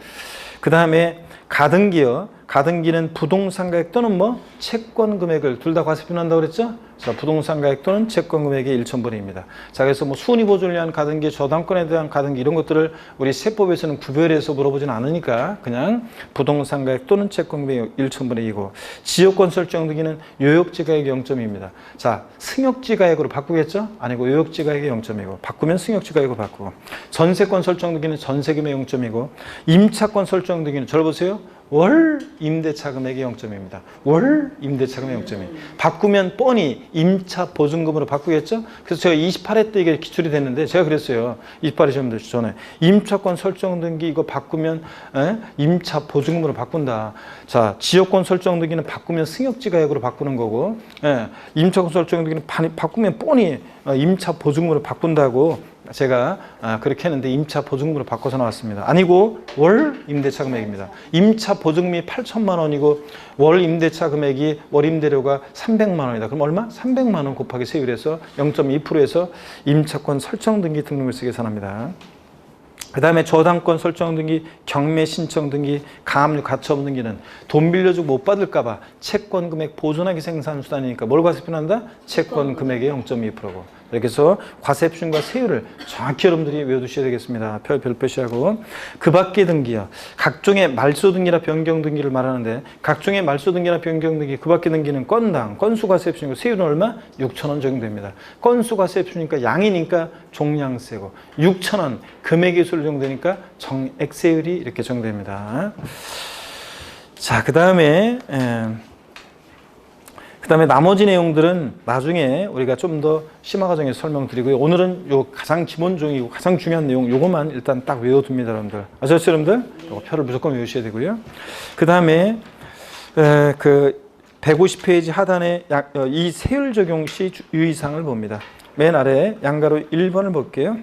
그 다음에 가등기요. 가등기는 부동산 가액 또는 뭐 채권 금액을 둘 다 과세표 한다고 그랬죠? 자, 부동산 가액 또는 채권 금액의 1,000분의입니다. 자, 그래서 뭐 순위 보존을 위한 가등기, 저당권에 대한 가등기 이런 것들을 우리 세법에서는 구별해서 물어보지는 않으니까 그냥 부동산 가액 또는 채권 금액의 1,000분의 2고 지역권 설정 등기는 요역지 가액 0.2입니다. 자, 승역지 가액으로 바꾸겠죠? 아니고 요역지 가액의 0.2고 바꾸면 승역지 가액으로 바꾸고 전세권 설정 등기는 전세금의 0.2고 임차권 설정 등기는 저를 보세요. 월 임대차 금액의 0.2입니다. 월 임대차 금액 0.2. 바꾸면 뻔히 임차 보증금으로 바꾸겠죠? 그래서 제가 28회 때 이게 기출이 됐는데 제가 그랬어요. 28회 시험 되기 전에 임차권 설정 등기 이거 바꾸면 임차 보증금으로 바꾼다. 자, 지역권 설정 등기는 바꾸면 승역지 가액으로 바꾸는 거고 임차권 설정 등기는 바꾸면 뻔히 임차 보증금으로 바꾼다고 제가 그렇게 했는데 임차 보증금으로 바꿔서 나왔습니다. 아니고 월 임대차 금액입니다. 임차 보증금이 8,000만 원이고 월 임대차 금액이 월 임대료가 300만 원이다. 그럼 얼마? 300만 원 곱하기 세율에서 0.2%에서 임차권 설정 등기 등록물세 계산합니다. 그 다음에 저당권 설정 등기, 경매 신청 등기, 가압류 가처분 등기는 돈 빌려주고 못 받을까봐 채권 금액 보존하기 생산수단이니까 뭘 과세표한다? 채권 금액의 0.2%고. 이렇게 해서 과세표준과 세율을 정확히 여러분들이 외워두셔야 되겠습니다. 별 표시하고. 그 밖의 등기요. 각종의 말소 등기나 변경 등기를 말하는데 각종의 말소 등기나 변경 등기, 그 밖의 등기는 건당, 건수 과세표준이고 세율은 얼마? 6,000원 적용됩니다. 건수 과세표준이니까 양이니까 종량세고 6,000원 금액의 수로 적용되니까 정액세율이 이렇게 적용됩니다. 자, 그 다음에 나머지 내용들은 나중에 우리가 좀 더 심화 과정에서 설명드리고요. 오늘은 요 가장 기본적이고 가장 중요한 내용 요것만 일단 딱 외워둡니다, 여러분들. 아셨죠, 여러분들? 요거 표를 무조건 외우셔야 되고요. 그 다음에 그 150페이지 하단에 이 세율 적용 시 유의사항을 봅니다. 맨 아래 양가로 1번을 볼게요.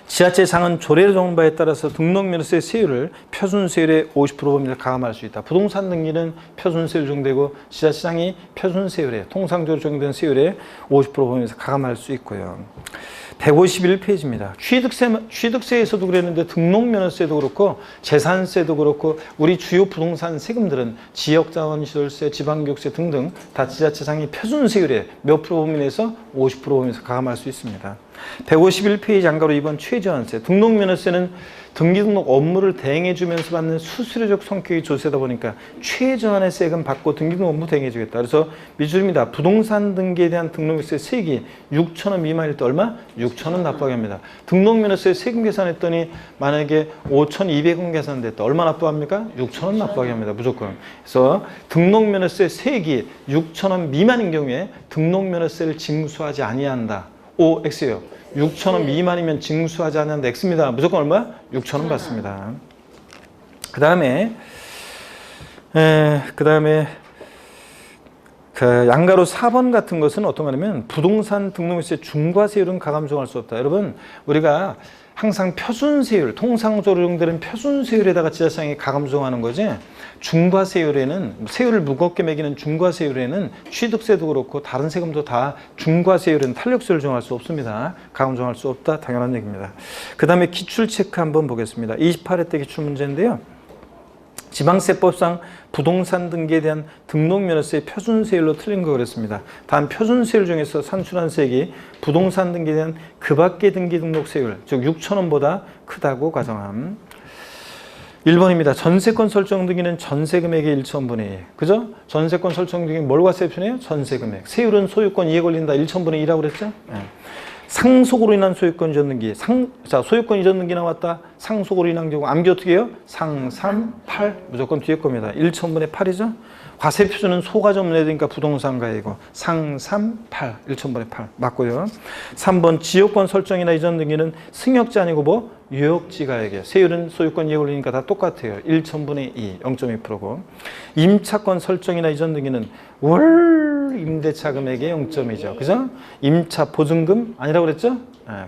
지자체상은 조례 정한 바에 따라서 등록면허세 세율을 표준세율의 50% 범위를 가감할 수 있다. 부동산 등기는 표준세율 적용되고 지자체상이 표준세율에 통상적으로 적용된 세율의 50% 범위에서 가감할 수 있고요. 151페이지입니다. 취득세에서도 그랬는데 등록면허세도 그렇고 재산세도 그렇고 우리 주요 부동산 세금들은 지역자원시설세, 지방교육세 등등 다 지자체상이 표준세율의 몇 프로 범위 내에서 50% 범위에서 가감할 수 있습니다. 151페이지 안가로 2번 최저한세. 등록면허세는 등기등록 업무를 대행해주면서 받는 수수료적 성격의 조세다 보니까 최저한의 세금 받고 등기등록 업무 대행해주겠다. 그래서 미줄입니다. 부동산 등기에 대한 등록면허세 세액이 6,000원 미만일 때 얼마? 6,000원 납부하게 합니다. 등록면허세 세금 계산했더니 만약에 5,200원 계산됐다. 얼마 납부합니까? 6,000원 납부하게 합니다. 무조건. 그래서 등록면허세 세액이 6,000원 미만인 경우에 등록면허세를 징수하지 아니한다. O, X예요. 6,000원 미만이면 징수하지 않는다. X입니다. 무조건 얼마? 6,000원 받습니다. 그 다음에 그 양가로 4번 같은 것은 어떤 거냐면 부동산 등록세 중과세율은 가감정할 수 없다. 여러분 우리가 항상 표준세율, 통상적으로 적용되는 표준세율에다가 지자체장이 가감정하는 거지 중과세율에는 세율을 무겁게 매기는 중과세율에는 취득세도 그렇고 다른 세금도 다 중과세율에는 탄력세율을 정할 수 없습니다. 가감정할 수 없다. 당연한 얘기입니다. 그 다음에 기출체크 한번 보겠습니다. 28회 때 기출문제인데요. 지방세법상 부동산 등기에 대한 등록면허세 표준세율로 틀린 거 그랬습니다. 다음 표준세율 중에서 산출한 세액이 부동산 등기에 대한 그 밖의 등기 등록세율, 즉 6,000원보다 크다고 가정함. 1번입니다. 전세권 설정 등기는 전세금액의 1,000분의 1. 그죠? 전세권 설정 등기는 뭘 과세 표현해요? 전세금액. 세율은 소유권 이해 걸린다. 1,000분의 2라고 그랬죠? 네. 상속으로 인한 소유권 이전 등기. 자, 소유권 이전 등기 나왔다. 상속으로 인한 경우 암기 어떻게 해요? 상, 3, 8 무조건 뒤에 겁니다. 1,000분의 8이죠. 과세 표준은 소가점 내니까 부동산가이고 상, 3, 8 1,000분의 8 맞고요. 3번 지역권 설정이나 이전 등기는 승역지 아니고 뭐 유역지가액이에요. 세율은 소유권 이해 걸리니까 다 똑같아요. 1,000분의 2 0.2%고 임차권 설정이나 이전 등기는 월 임대차 금액의 0.2죠. 그죠? 임차 보증금 아니라고 그랬죠?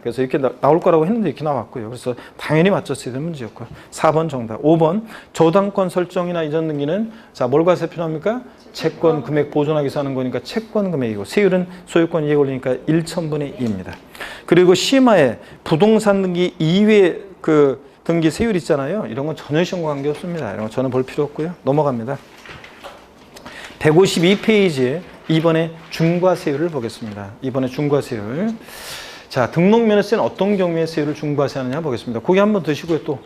그래서 이렇게 나올 거라고 했는데 이렇게 나왔고요. 그래서 당연히 맞췄어야 되는 문제였고 4번 정답. 5번 저당권 설정이나 이전 등기는 자, 뭘 과세 표현합니까? 채권 금액 보존하기 위해서 하는 거니까 채권 금액이고 세율은 소유권 이해 걸리니까 1,000분의 2입니다. 그리고 심화에 부동산 등기 이외에 그 등기 세율 있잖아요. 이런 건 전혀 시험과 관계없습니다. 이런 거 저는 볼 필요 없고요. 넘어갑니다. 152페이지에 이번에 중과세율을 보겠습니다. 이번에 중과세율. 자, 등록면허세는 어떤 경우에 세율을 중과세하느냐 보겠습니다. 고기 한번 드시고요. 또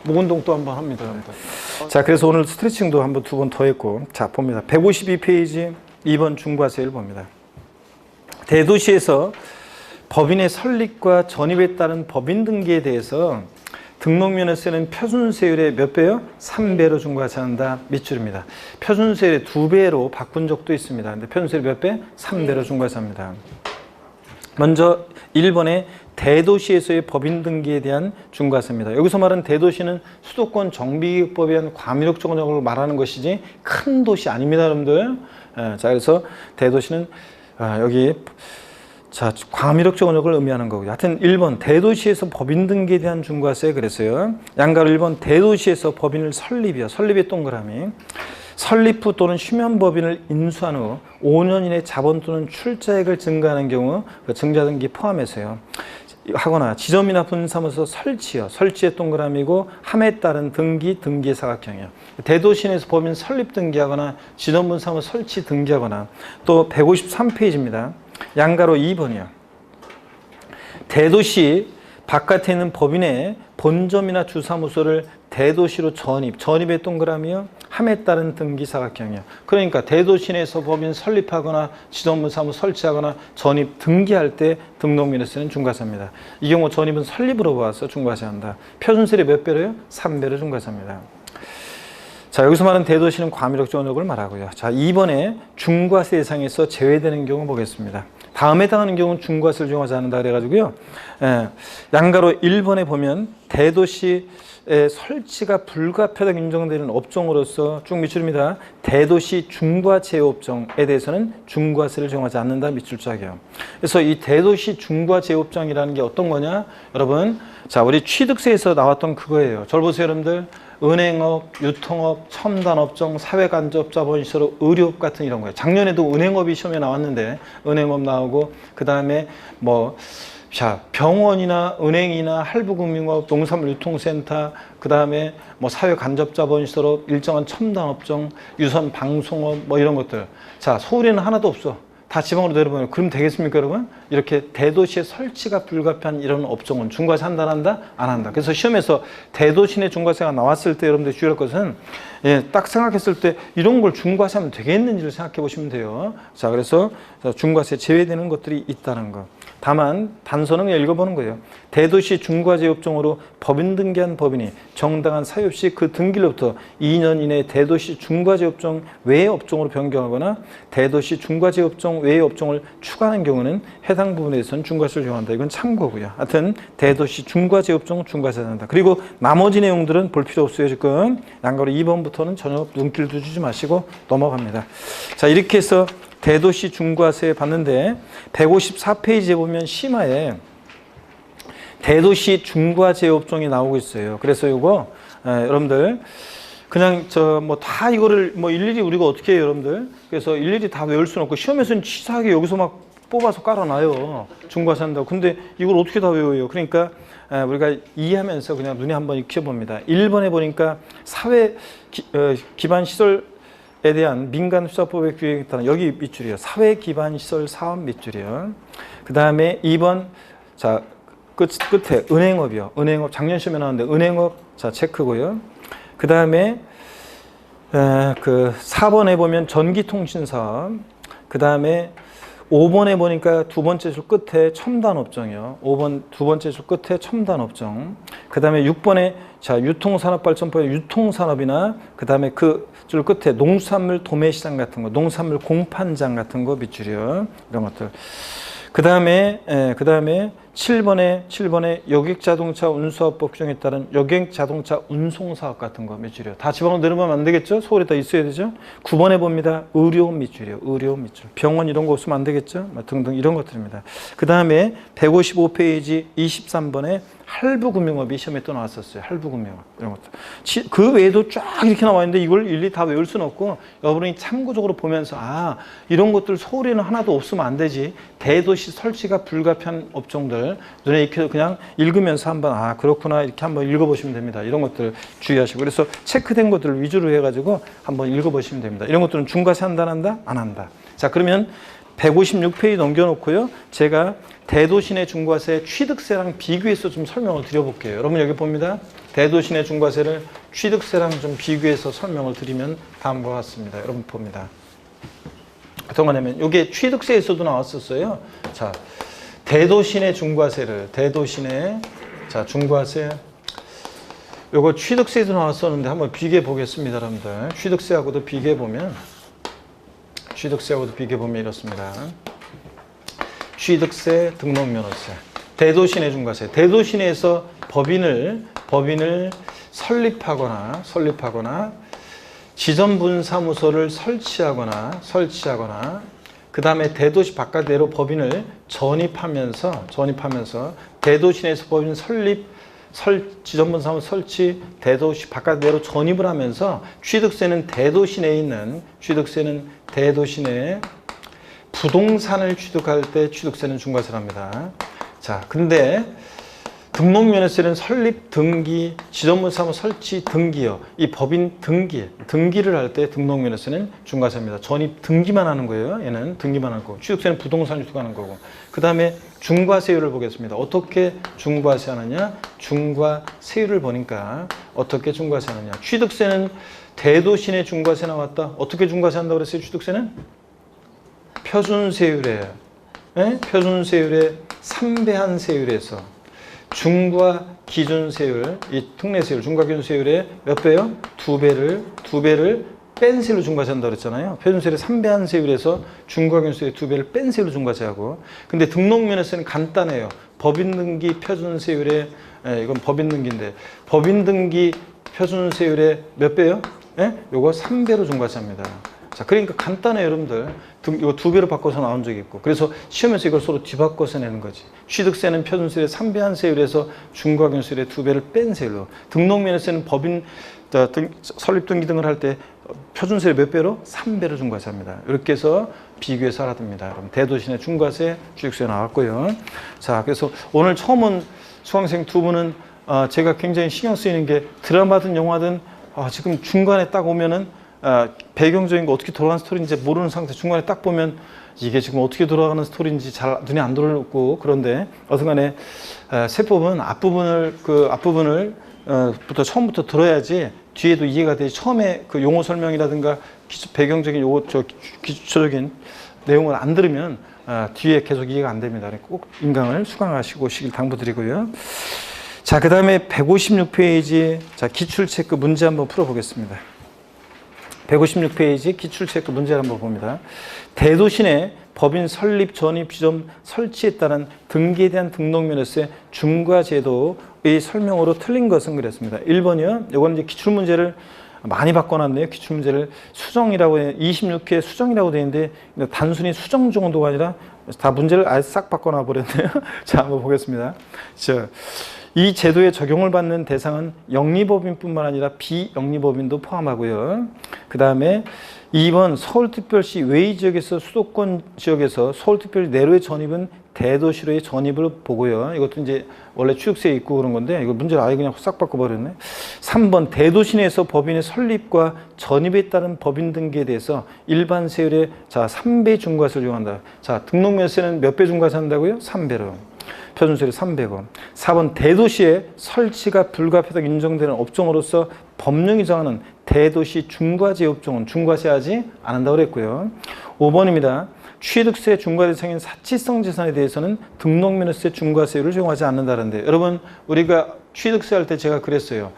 목 운동 또 한번 합니다. 자, 그래서 오늘 스트레칭도 한번 2번 더 했고 자, 봅니다. 152페이지 2번 중과세율 봅니다. 대도시에서 법인의 설립과 전입에 따른 법인 등기에 대해서 등록면허세는 표준세율의 몇 배요? 3배로 중과세한다. 밑줄입니다. 표준세율의 2배로 바꾼 적도 있습니다. 근데 표준세율 몇 배? 3배로 중과세합니다. 먼저 1번의 대도시에서의 법인 등기에 대한 중과세입니다. 여기서 말하는 대도시는 수도권 정비법에 의한 과밀역 정력을 말하는 것이지 큰 도시 아닙니다, 여러분들. 자, 그래서 대도시는 여기 자, 과밀역 정력을 의미하는 거고요. 하여튼 1번 대도시에서 법인 등기에 대한 중과세 그랬어요. 양가로 1번 대도시에서 법인을 설립이야. 설립의 동그라미. 설립 후 또는 휴면법인을 인수한 후 5년 이내 자본 또는 출자액을 증가하는 경우 그 증자등기 포함해서요. 하거나 지점이나 분사무소 설치요. 설치의 동그라미고 함에 따른 등기의 사각형이요. 대도시 내에서 법인 설립 등기하거나 지점 분사무소 설치 등기하거나 또 153페이지입니다. 양가로 2번이요. 대도시 바깥에 있는 법인의 본점이나 주사무소를 대도시로 전입의 동그라미요. 함에 따른 등기 사각형이요. 그러니까 대도시 내에서 법인 설립하거나 지점분사무소 설치하거나 전입 등기할 때 등록면허세는 중과세입니다. 이 경우 전입은 설립으로 봐서 중과세한다. 표준세율이 몇 배로요? 3배로 중과세합니다. 자, 여기서 말하는 대도시는 과밀역 정력을 말하고요. 자, 2번에 중과세 대상에서 제외되는 경우 보겠습니다. 다음에 해당하는 경우는 중과세를 적용하지 않는다 그래가지고요. 양가로 1번에 보면 대도시 설치가 불가피하다고 인정되는 업종으로서 쭉 밑줄입니다. 대도시 중과제업종에 대해서는 중과세를 적용하지 않는다 밑줄짝이에요. 그래서 이 대도시 중과제업종이라는 게 어떤 거냐? 여러분, 자, 우리 취득세에서 나왔던 그거예요. 절 보세요, 여러분들. 은행업, 유통업, 첨단업종, 사회간접자본시설, 의료업 같은 이런 거예요. 작년에도 은행업이 시험에 나왔는데 은행업 나오고 그 다음에 뭐 자, 병원이나 은행이나 할부금융업, 농산물유통센터, 그 다음에 뭐 사회간접자본시설업, 일정한 첨단업종, 유선방송업 뭐 이런 것들. 자, 서울에는 하나도 없어. 다 지방으로 내려보내요. 그럼 되겠습니까, 여러분? 이렇게 대도시에 설치가 불가피한 이런 업종은 중과세 한다, 안 한다? 안 한다. 그래서 시험에서 대도시 내 중과세가 나왔을 때 여러분들 주의할 것은 딱 생각했을 때 이런 걸 중과세하면 되겠는지를 생각해 보시면 돼요. 자, 그래서 중과세 제외되는 것들이 있다는 거. 다만 단서는 그냥 읽어보는 거예요. 대도시 중과세 업종으로 법인 등기한 법인이 정당한 사유 없이 그 등기로부터 2년 이내에 대도시 중과세 업종 외의 업종으로 변경하거나 대도시 중과세 업종 외의 업종을 추가하는 경우는 해당 부분에서는 중과세를 적용한다. 이건 참고고요. 하여튼 대도시 중과세 업종은 중과세 한다. 그리고 나머지 내용들은 볼 필요 없어요. 지금 양가로 2번부터는 전혀 눈길도 주지 마시고 넘어갑니다. 자, 이렇게 해서 대도시 중과세 봤는데 154페이지에 보면 심화에 대도시 중과세 업종이 나오고 있어요. 그래서 이거 여러분들 그냥 뭐 다 이거를 뭐 일일이 우리가 어떻게 해요, 여러분들? 그래서 일일이 다 외울 수는 없고 시험에서는 치사하게 여기서 막 뽑아서 깔아놔요. 중과세 한다고. 근데 이걸 어떻게 다 외워요? 그러니까 우리가 이해하면서 그냥 눈에 한번 익혀봅니다. 1번에 보니까 사회 기반 시설 에 대한 민간수사법의 규정에 따른 여기 밑줄이요. 사회기반시설 사업 밑줄이요. 그 다음에 2번 자 끝에 은행업이요. 은행업 작년 시험에 나왔는데 은행업 자 체크고요. 그 다음에 그 4번에 보면 전기통신사업. 그 다음에 5번에 보니까 두 번째 줄 끝에 첨단업종이요. 5번 두 번째 줄 끝에 첨단업종. 그 다음에 6번에 자 유통산업발전법의 유통산업이나 그 다음에 그 줄 끝에 농수산물 도매시장 같은 거, 농산물 공판장 같은 거 밑줄이요. 이런 것들. 그 다음에 7번에 여객자동차 운수사업법 규정에 따른 여객자동차 운송사업 같은 거 밑줄이요. 다 지방으로 내려가면 안 되겠죠? 서울에 다 있어야 되죠? 9번에 봅니다. 의료 밑줄이요. 의료 밑줄. 병원 이런 거 없으면 안 되겠죠? 등등 이런 것들입니다. 그 다음에 155페이지 23번에 할부금융업이 시험에 또 나왔었어요. 할부금융업 이런 것들. 그 외에도 쫙 이렇게 나와 있는데 이걸 일일이 다 외울 수는 없고 여러분이 참고적으로 보면서 이런 것들 서울에는 하나도 없으면 안 되지. 대도시 설치가 불가피한 업종들 눈에 익혀서 그냥 읽으면서 한번 그렇구나 이렇게 한번 읽어보시면 됩니다. 이런 것들 주의하시고 그래서 체크된 것들을 위주로 해가지고 한번 읽어보시면 됩니다. 이런 것들은 중과세 한다 안 한다? 안 한다. 자, 그러면 156페이지 넘겨놓고요. 제가 대도시 내 중과세 취득세랑 비교해서 좀 설명을 드려볼게요. 여러분 여기 봅니다. 대도시 내 중과세를 취득세랑 좀 비교해서 설명을 드리면 다음과 같습니다. 여러분 봅니다. 어떤 거냐면 이게 취득세에서도 나왔었어요. 자, 대도시 내 중과세를 대도시 내 자 중과세 요거 취득세에도 나왔었는데 한번 비교해 보겠습니다, 여러분들. 취득세하고도 비교해 보면 이렇습니다. 취득세, 등록면허세, 대도시 내 중과세. 대도시 내에서 법인을 설립하거나 지점분사무소를 설치하거나 그 다음에 대도시 바깥 내로 법인을 전입하면서 대도시 내에서 법인 지점분사무소 설치, 대도시 바깥 내로 전입을 하면서 취득세는 대도시 내에 있는 대도시 내 부동산을 취득할 때 취득세는 중과세랍니다. 자, 근데 등록면허세는 설립, 등기, 지점분사무소 설치, 등기요. 이 법인 등기를 할 때 등록면허세는 중과세입니다. 전입, 등기만 하는 거예요. 얘는 등기만 하는 거고. 취득세는 부동산을 취득하는 거고. 그 다음에 중과세율을 보겠습니다. 어떻게 중과세하느냐? 중과세율을 보니까 어떻게 중과세하느냐? 취득세는 대도시 내 중과세 나왔다. 어떻게 중과세한다고 그랬어요? 취득세는? 표준세율에 표준세율의 3배한 세율에서 중과 기준세율, 이 특례세율, 중과 기준세율의 몇 배요? 2배를 뺀 세율로 중과세한다고 그랬잖아요. 표준세율의 3배한 세율에서 중과 기준세율의 2배를 뺀 세율로 중과세하고. 근데 등록면허세는 간단해요. 법인등기 표준세율의 이건 법인등기인데 법인등기 표준세율의 몇 배요? 요거 3배로 중과세합니다. 자, 그러니까 간단해요, 여러분들. 이거 2배로 바꿔서 나온 적이 있고. 그래서 시험에서 이걸 서로 뒤바꿔서 내는 거지. 취득세는 표준세율의 3배한 세율에서 중과기준세율의 2배를 뺀 세율로. 등록면허세는 법인 설립 등기 등을 할 때 표준세율 몇 배로? 3배로 중과세합니다. 이렇게 해서 비교해서 알아둡니다. 여러분, 대도시 내 중과세, 취득세 나왔고요. 자, 그래서 오늘 처음 온 수강생 두 분은 제가 굉장히 신경 쓰이는 게 드라마든 영화든 지금 중간에 딱 오면은 배경적인 거 어떻게 돌아가는 스토리인지 모르는 상태 중간에 딱 보면 이게 지금 어떻게 돌아가는 스토리인지 잘 눈에 안 들어오고 그런데 어쨌간에 세법은 앞부분을 부터 처음부터 들어야지 뒤에도 이해가 되지 처음에 그 용어 설명이라든가 배경적인 기초적인 내용을 안 들으면 뒤에 계속 이해가 안 됩니다. 꼭 인강을 수강하시고 오시길 당부드리고요. 자, 그 다음에 156페이지 자 기출체크 문제 한번 풀어보겠습니다. 156페이지 기출체크 문제를 한번 봅니다. 대도시 내 법인 설립 전입 지점 설치에 따른 등기에 대한 등록면허세 중과 제도의 설명으로 틀린 것은 그랬습니다. 1번이요. 이건 이제 기출문제를 많이 바꿔놨네요. 기출문제를 수정이라고 26회 수정이라고 되어 있는데 단순히 수정 정도가 아니라 다 문제를 아예 싹 바꿔놔 버렸네요. 자, 한번 보겠습니다. 이 제도에 적용을 받는 대상은 영리법인뿐만 아니라 비영리법인도 포함하고요. 그 다음에 2번 서울특별시 외의 지역에서 수도권 지역에서 서울특별시 내로의 전입은 대도시로의 전입을 보고요. 이것도 이제 원래 취득세에 있고 그런 건데 이거 문제를 아예 그냥 싹 바꿔버렸네. 3번 대도시 내에서 법인의 설립과 전입에 따른 법인 등기에 대해서 일반 세율의 3배 중과세를 요구한다. 자, 등록면세는 몇 배 중과세 한다고요? 3배로. 표준세율 300원. 4번 대도시에 설치가 불가피하다고 인정되는 업종으로서 법령이 정하는 대도시 중과제 업종은 중과세하지 않는다고 그랬고요. 5번입니다. 취득세 중과 대상인 사치성 재산에 대해서는 등록면허세 중과세율을 적용하지 않는다는데 여러분 우리가 취득세 할 때 제가 그랬어요.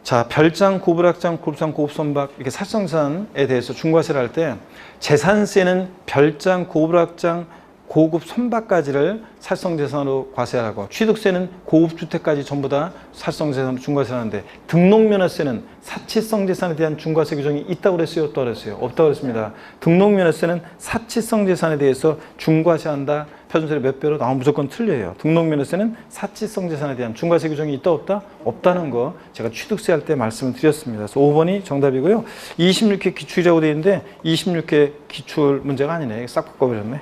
자, 별장, 고불악장, 고급상, 고급선박 이렇게 사치성 재산에 대해서 중과세를 할 때 재산세는 별장, 고불악장, 고급 선박까지를 사치성재산으로 과세하고 취득세는 고급 주택까지 전부 다 사치성재산으로 중과세하는데 등록면허세는 사치성재산에 대한 중과세 규정이 있다고 그랬어요? 없다고 그랬어요? 없다고 그랬습니다. 등록면허세는 사치성재산에 대해서 중과세한다. 표준세율 몇 배로 나오면 무조건 틀려요. 등록면허세는 사치성재산에 대한 중과세 규정이 있다 없다? 없다는 거 제가 취득세 할 때 말씀을 드렸습니다. 그래서 5번이 정답이고요. 26회 기출이라고 되어 있는데 26회 기출 문제가 아니네. 싹 바꿔버렸네.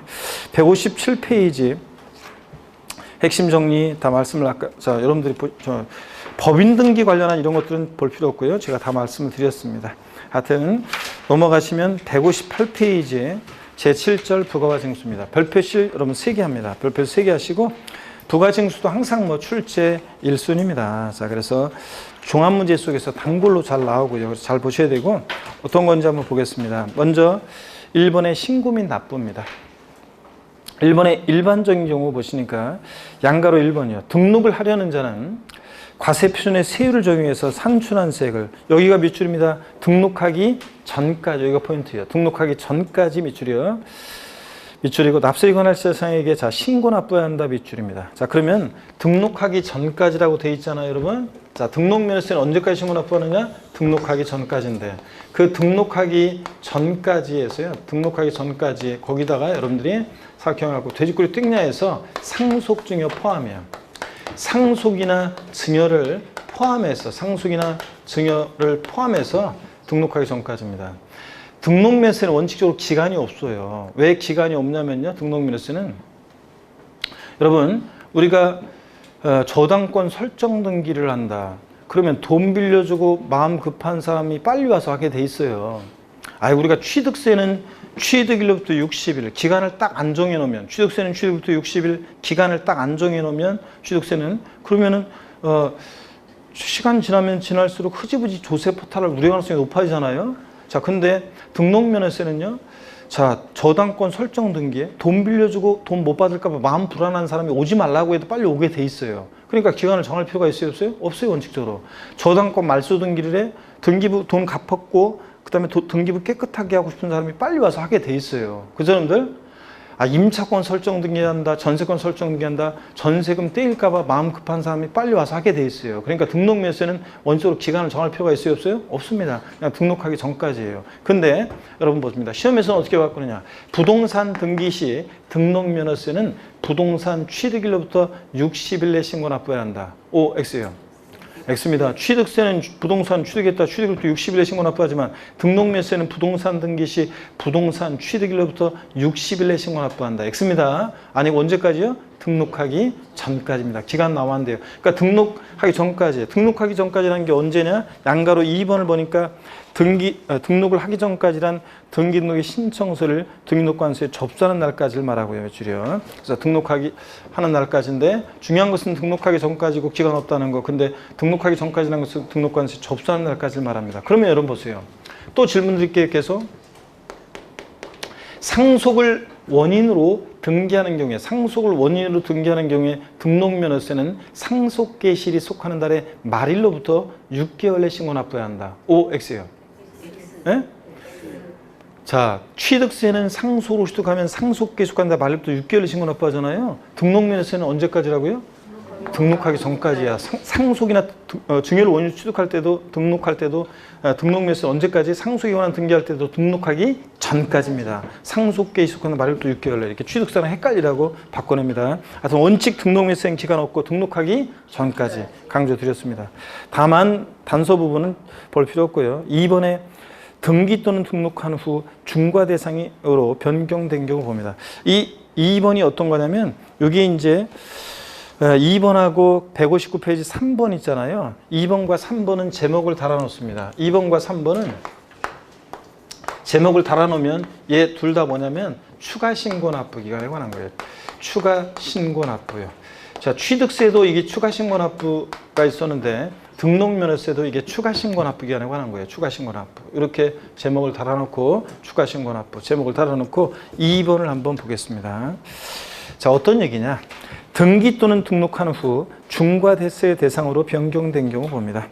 157페이지 핵심 정리 다 말씀을 여러분들이 법인 등기 관련한 이런 것들은 볼 필요 없고요. 제가 다 말씀을 드렸습니다. 하여튼 넘어가시면 158페이지에 제7절 부가과징수입니다. 별표실 여러분 3개 합니다. 별표 3개 하시고 부가징수도 항상 출제 1순위입니다. 자, 그래서 종합문제 속에서 단골로 잘 나오고요. 그래서 잘 보셔야 되고 어떤 건지 한번 보겠습니다. 먼저 1번의 신고 및 납부입니다. 1번의 일반적인 경우 보시니까 양가로 1번이요. 등록을 하려는 자는 과세표준의 세율을 적용해서 산출한 세액을 여기가 밑줄입니다. 등록하기 전까지 여기가 포인트예요. 등록하기 전까지 밑줄이요. 밑줄이고 납세에 관할 세상에게 신고 납부해야 한다 밑줄입니다. 자, 그러면 등록하기 전까지라고 돼 있잖아요, 여러분. 자, 등록면허세는 언제까지 신고 납부하느냐? 등록하기 전까지인데 그 등록하기 전까지에서요. 등록하기 전까지 거기다가 여러분들이 사각형하고 돼지꼬리 띵냐에서 상속증여 포함이에요. 상속이나 증여를 포함해서 등록하기 전까지입니다. 등록면허세는 원칙적으로 기간이 없어요. 왜 기간이 없냐면요. 등록면허세는 여러분 우리가 저당권 설정 등기를 한다. 그러면 돈 빌려주고 마음 급한 사람이 빨리 와서 하게 돼 있어요. 우리가 취득세는 취득일로부터 60일 기간을 딱 안 정해 놓으면 취득세는 취득일부터 60일 기간을 딱 안 정해 놓으면 취득세는 그러면은 시간 지나면 지날수록 흐지부지 조세 포탈을 우려 가능성이 높아지잖아요. 자, 근데 등록면허세는요. 자, 저당권 설정 등기에 돈 빌려주고 돈 못 받을까 봐 마음 불안한 사람이 오지 말라고 해도 빨리 오게 돼 있어요. 그러니까 기간을 정할 필요가 있어요, 없어요? 없어요, 원칙적으로. 저당권 말소 등기를 해 등기부 돈 갚았고 그다음에 등기부 깨끗하게 하고 싶은 사람이 빨리 와서 하게 돼 있어요. 그 사람들 임차권 설정 등기한다, 전세권 설정 등기한다, 전세금 떼일까 봐 마음 급한 사람이 빨리 와서 하게 돼 있어요. 그러니까 등록면허세는 원칙적으로 기간을 정할 필요가 있어요, 없어요? 없습니다. 그냥 등록하기 전까지예요. 근데 여러분 보십니다. 시험에서는 어떻게 바꾸느냐? 부동산 등기 시 등록면허세는 부동산 취득일로부터 60일 내 신고 납부해야 한다. O, X예요. X입니다. 취득세는 부동산 취득했다. 취득일부터 60일에 신고 납부하지만 등록면세는 부동산 등기 시 부동산 취득일로부터 60일에 신고 납부한다. X입니다. 아니고 언제까지요? 등록하기 전까지입니다. 기간 나왔는데요. 그러니까 등록하기 전까지. 등록하기 전까지라는 게 언제냐? 양가로 2번을 보니까 등록을 하기 전까지란 등기등록의 신청서를 등기등록관서에 접수하는 날까지를 말하고요. 며칠이요. 그래서 등록하기 하는 날까지인데 중요한 것은 등록하기 전까지고 기간 없다는 거. 근데 등록하기 전까지라는 것은 등록관서에 접수하는 날까지를 말합니다. 그러면 여러분 보세요. 또 질문 드릴게요. 계속. 상속을 원인으로 등기하는 경우에 등록면허세는 상속계실이 속하는 달의 말일로부터 6개월 내 신고 납부해야 한다. O, X예요. 네? 자, 취득세는 상속으로 취득하면 상속계에 속하는 달 말일부터 6개월 내 신고 납부하잖아요. 등록면허세는 언제까지라고요? 등록하기 전까지야. 상속이나 증여를 원인으로 취득할 때도 등록할 때도 등록면허세 언제까지? 상속에 관한 등기할 때도 등록하기 전까지입니다. 상속계에 속하는 말일부터 6개월 내 이렇게 취득세랑 헷갈리라고 바꿔냅니다. 하여튼 원칙 등록면허세는 기간 없고 등록하기 전까지 강조드렸습니다. 다만 단서 부분은 볼 필요 없고요. 2번에 등기 또는 등록한 후 중과 대상으로 변경된 경우 봅니다. 이 2번이 어떤 거냐면 여기 이제 2번하고 159페이지 3번 있잖아요. 2번과 3번은 제목을 달아놓습니다. 2번과 3번은 제목을 달아놓으면 얘 둘 다 뭐냐면 추가 신고 납부기간에 관한 거예요. 추가 신고 납부요. 자, 취득세도 이게 추가 신고 납부가 있었는데 등록면허세도 이게 추가 신고 납부 기간에 관한 거예요. 추가 신고 납부. 이렇게 제목을 달아놓고 추가 신고 납부 제목을 달아놓고 2번을 한번 보겠습니다. 자, 어떤 얘기냐? 등기 또는 등록한 후 중과대세 대상으로 변경된 경우 봅니다.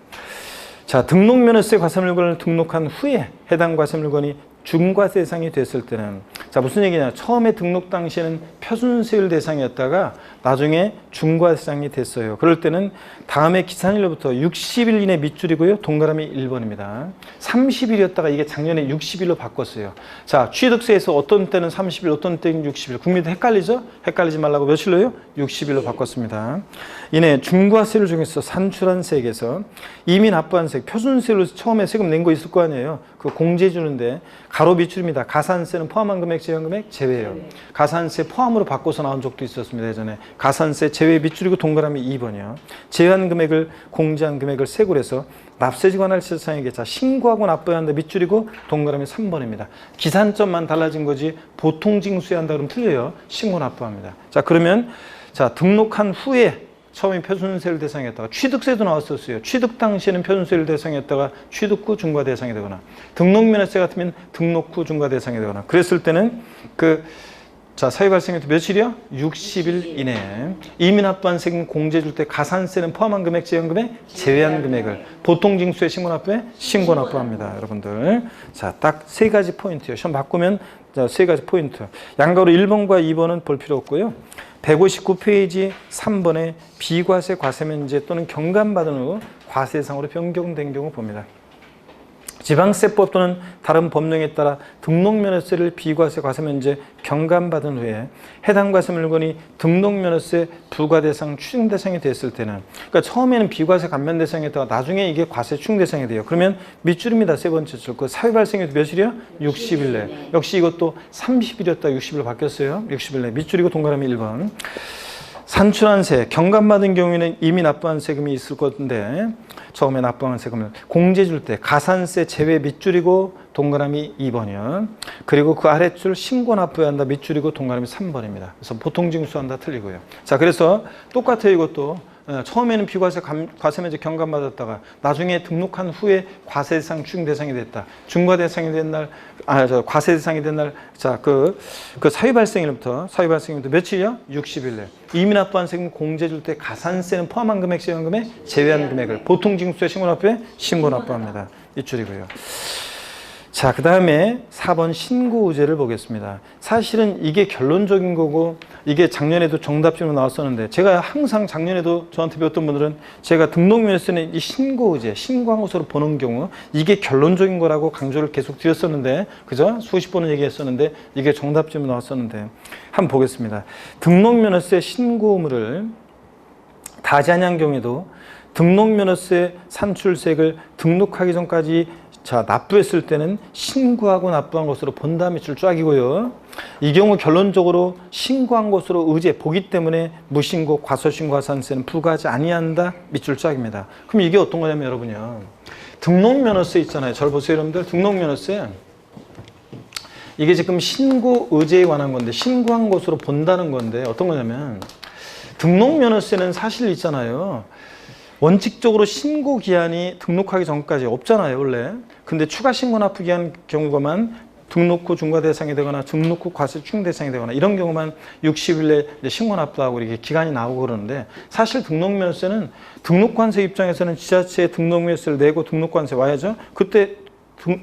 자, 등록면허세 과세물건을 등록한 후에 해당 과세물건이 중과세 대상이 됐을 때는 자, 무슨 얘기냐? 처음에 등록 당시에는 표준세율 대상이었다가 나중에 중과세 대상이 됐어요. 그럴 때는 다음에 기산일로부터 60일 이내 밑줄이고요. 동그라미 1번입니다. 30일이었다가 이게 작년에 60일로 바꿨어요. 자, 취득세에서 어떤 때는 30일, 어떤 때는 60일. 국민들 헷갈리죠? 헷갈리지 말라고 며칠로요? 60일로 바꿨습니다. 이내 중과세를 중에서 산출한 세액에서 이미 납부한 세액, 표준세율로 처음에 세금 낸 거 있을 거 아니에요. 그거 공제해 주는데 가로 밑줄입니다. 가산세는 포함한 금액, 제외한 금액, 제외예요. 가산세 포함으로 바꿔서 나온 적도 있었습니다. 예전에. 가산세 제외 밑줄이고 동그라미 2번이요. 제외한 금액을 공제한 금액을 세고로 해서 납세지 관할 세상에게 자 신고하고 납부해야 한다. 밑줄이고 동그라미 3번입니다. 기산점만 달라진 거지 보통 징수해야 한다 그러면 틀려요. 신고 납부합니다. 자, 그러면 자 등록한 후에 처음에 표준세율 대상이었다가 취득세도 나왔었어요. 취득 당시에는 표준세율 대상이었다가 취득 후 중과 대상이 되거나 등록면허세 같으면 등록 후 중과 대상이 되거나 그랬을 때는 자, 사유 발생일 때 며칠이요? 60일 이내에 이미 납부한 세금 공제해 줄 때 가산세는 포함한 금액, 제외한 금액, 제외한 금액을 보통 징수에 신고 납부에 신고 납부합니다. 여러분들. 자, 딱 세 가지 포인트요. 시험 바꾸면 자, 세 가지 포인트. 양가로 1번과 2번은 볼 필요 없고요. 159페이지 3번에 비과세 과세면제 또는 경감받은 후 과세 대상으로 변경된 경우 봅니다. 지방세법 또는 다른 법령에 따라 등록면허세를 비과세 과세면제 경감받은 후에 해당 과세물건이 등록면허세 부과대상 추징대상이 됐을 때는 그러니까 처음에는 비과세 감면대상이었다가 나중에 이게 과세 추징대상이 돼요. 그러면 밑줄입니다. 세 번째 줄. 그 사유 발생일도 며칠이요? 60일 내. 역시 이것도 30일이었다 60일로 바뀌었어요. 60일 내. 밑줄이고 동그라미 1번. 산출한 세, 경감받은 경우에는 이미 납부한 세금이 있을 건데 처음에 납부한 세금을 공제해 줄 때 가산세 제외 밑줄이고 동그라미 2번이요. 그리고 그 아랫줄 신고 납부해야 한다 밑줄이고 동그라미 3번입니다. 그래서 보통 징수한다 틀리고요. 자, 그래서 똑같아요. 이것도 처음에는 비과세 과세면제 경감받았다가 나중에 등록한 후에 과세 대상 추징 대상이 됐다. 중과 대상이 된 날, 과세 대상이 된 날, 자, 그 사유 발생일부터 며칠이요? 60일 내. 이미 납부한 세금 공제해 줄 때 가산세는 포함한 금액, 제외한 금액, 제외한 금액을 보통 징수에 신고 납부에 신고 납부합니다. 밑줄이고요. 자, 그 다음에 4번 신고의제를 보겠습니다. 사실은 이게 결론적인 거고 이게 작년에도 정답지로 나왔었는데 제가 항상 작년에도 저한테 배웠던 분들은 제가 등록면허세는 이 신고의제, 신고한 것으로 보는 경우 이게 결론적인 거라고 강조를 계속 드렸었는데 그죠? 수십 번은 얘기했었는데 이게 정답지로 나왔었는데 한번 보겠습니다. 등록면허세 신고 의무를 다지 아니한 경우에도 등록면허세 산출세액을 등록하기 전까지 자, 납부했을 때는 신고하고 납부한 것으로 본다 밑줄 쫙이고요. 이 경우 결론적으로 신고한 것으로 의제 보기 때문에 무신고, 과소신고 가산세는 부과하지 아니한다 밑줄 쫙입니다. 그럼 이게 어떤 거냐면 여러분요. 등록면허세 있잖아요. 잘 보세요, 여러분들. 등록면허세. 이게 지금 신고 의제에 관한 건데 신고한 것으로 본다는 건데 어떤 거냐면 등록면허세는 사실 있잖아요. 원칙적으로 신고 기한이 등록하기 전까지 없잖아요, 원래. 근데 추가 신고 납부 기한 경우가만 등록 후 중과 대상이 되거나 등록 후 과세 추징 대상이 되거나 이런 경우만 60일 내에 신고 납부하고 이렇게 기간이 나오고 그러는데 사실 등록면허세는 등록관세 입장에서는 지자체에 등록면허세를 내고 등록관세 와야죠. 그때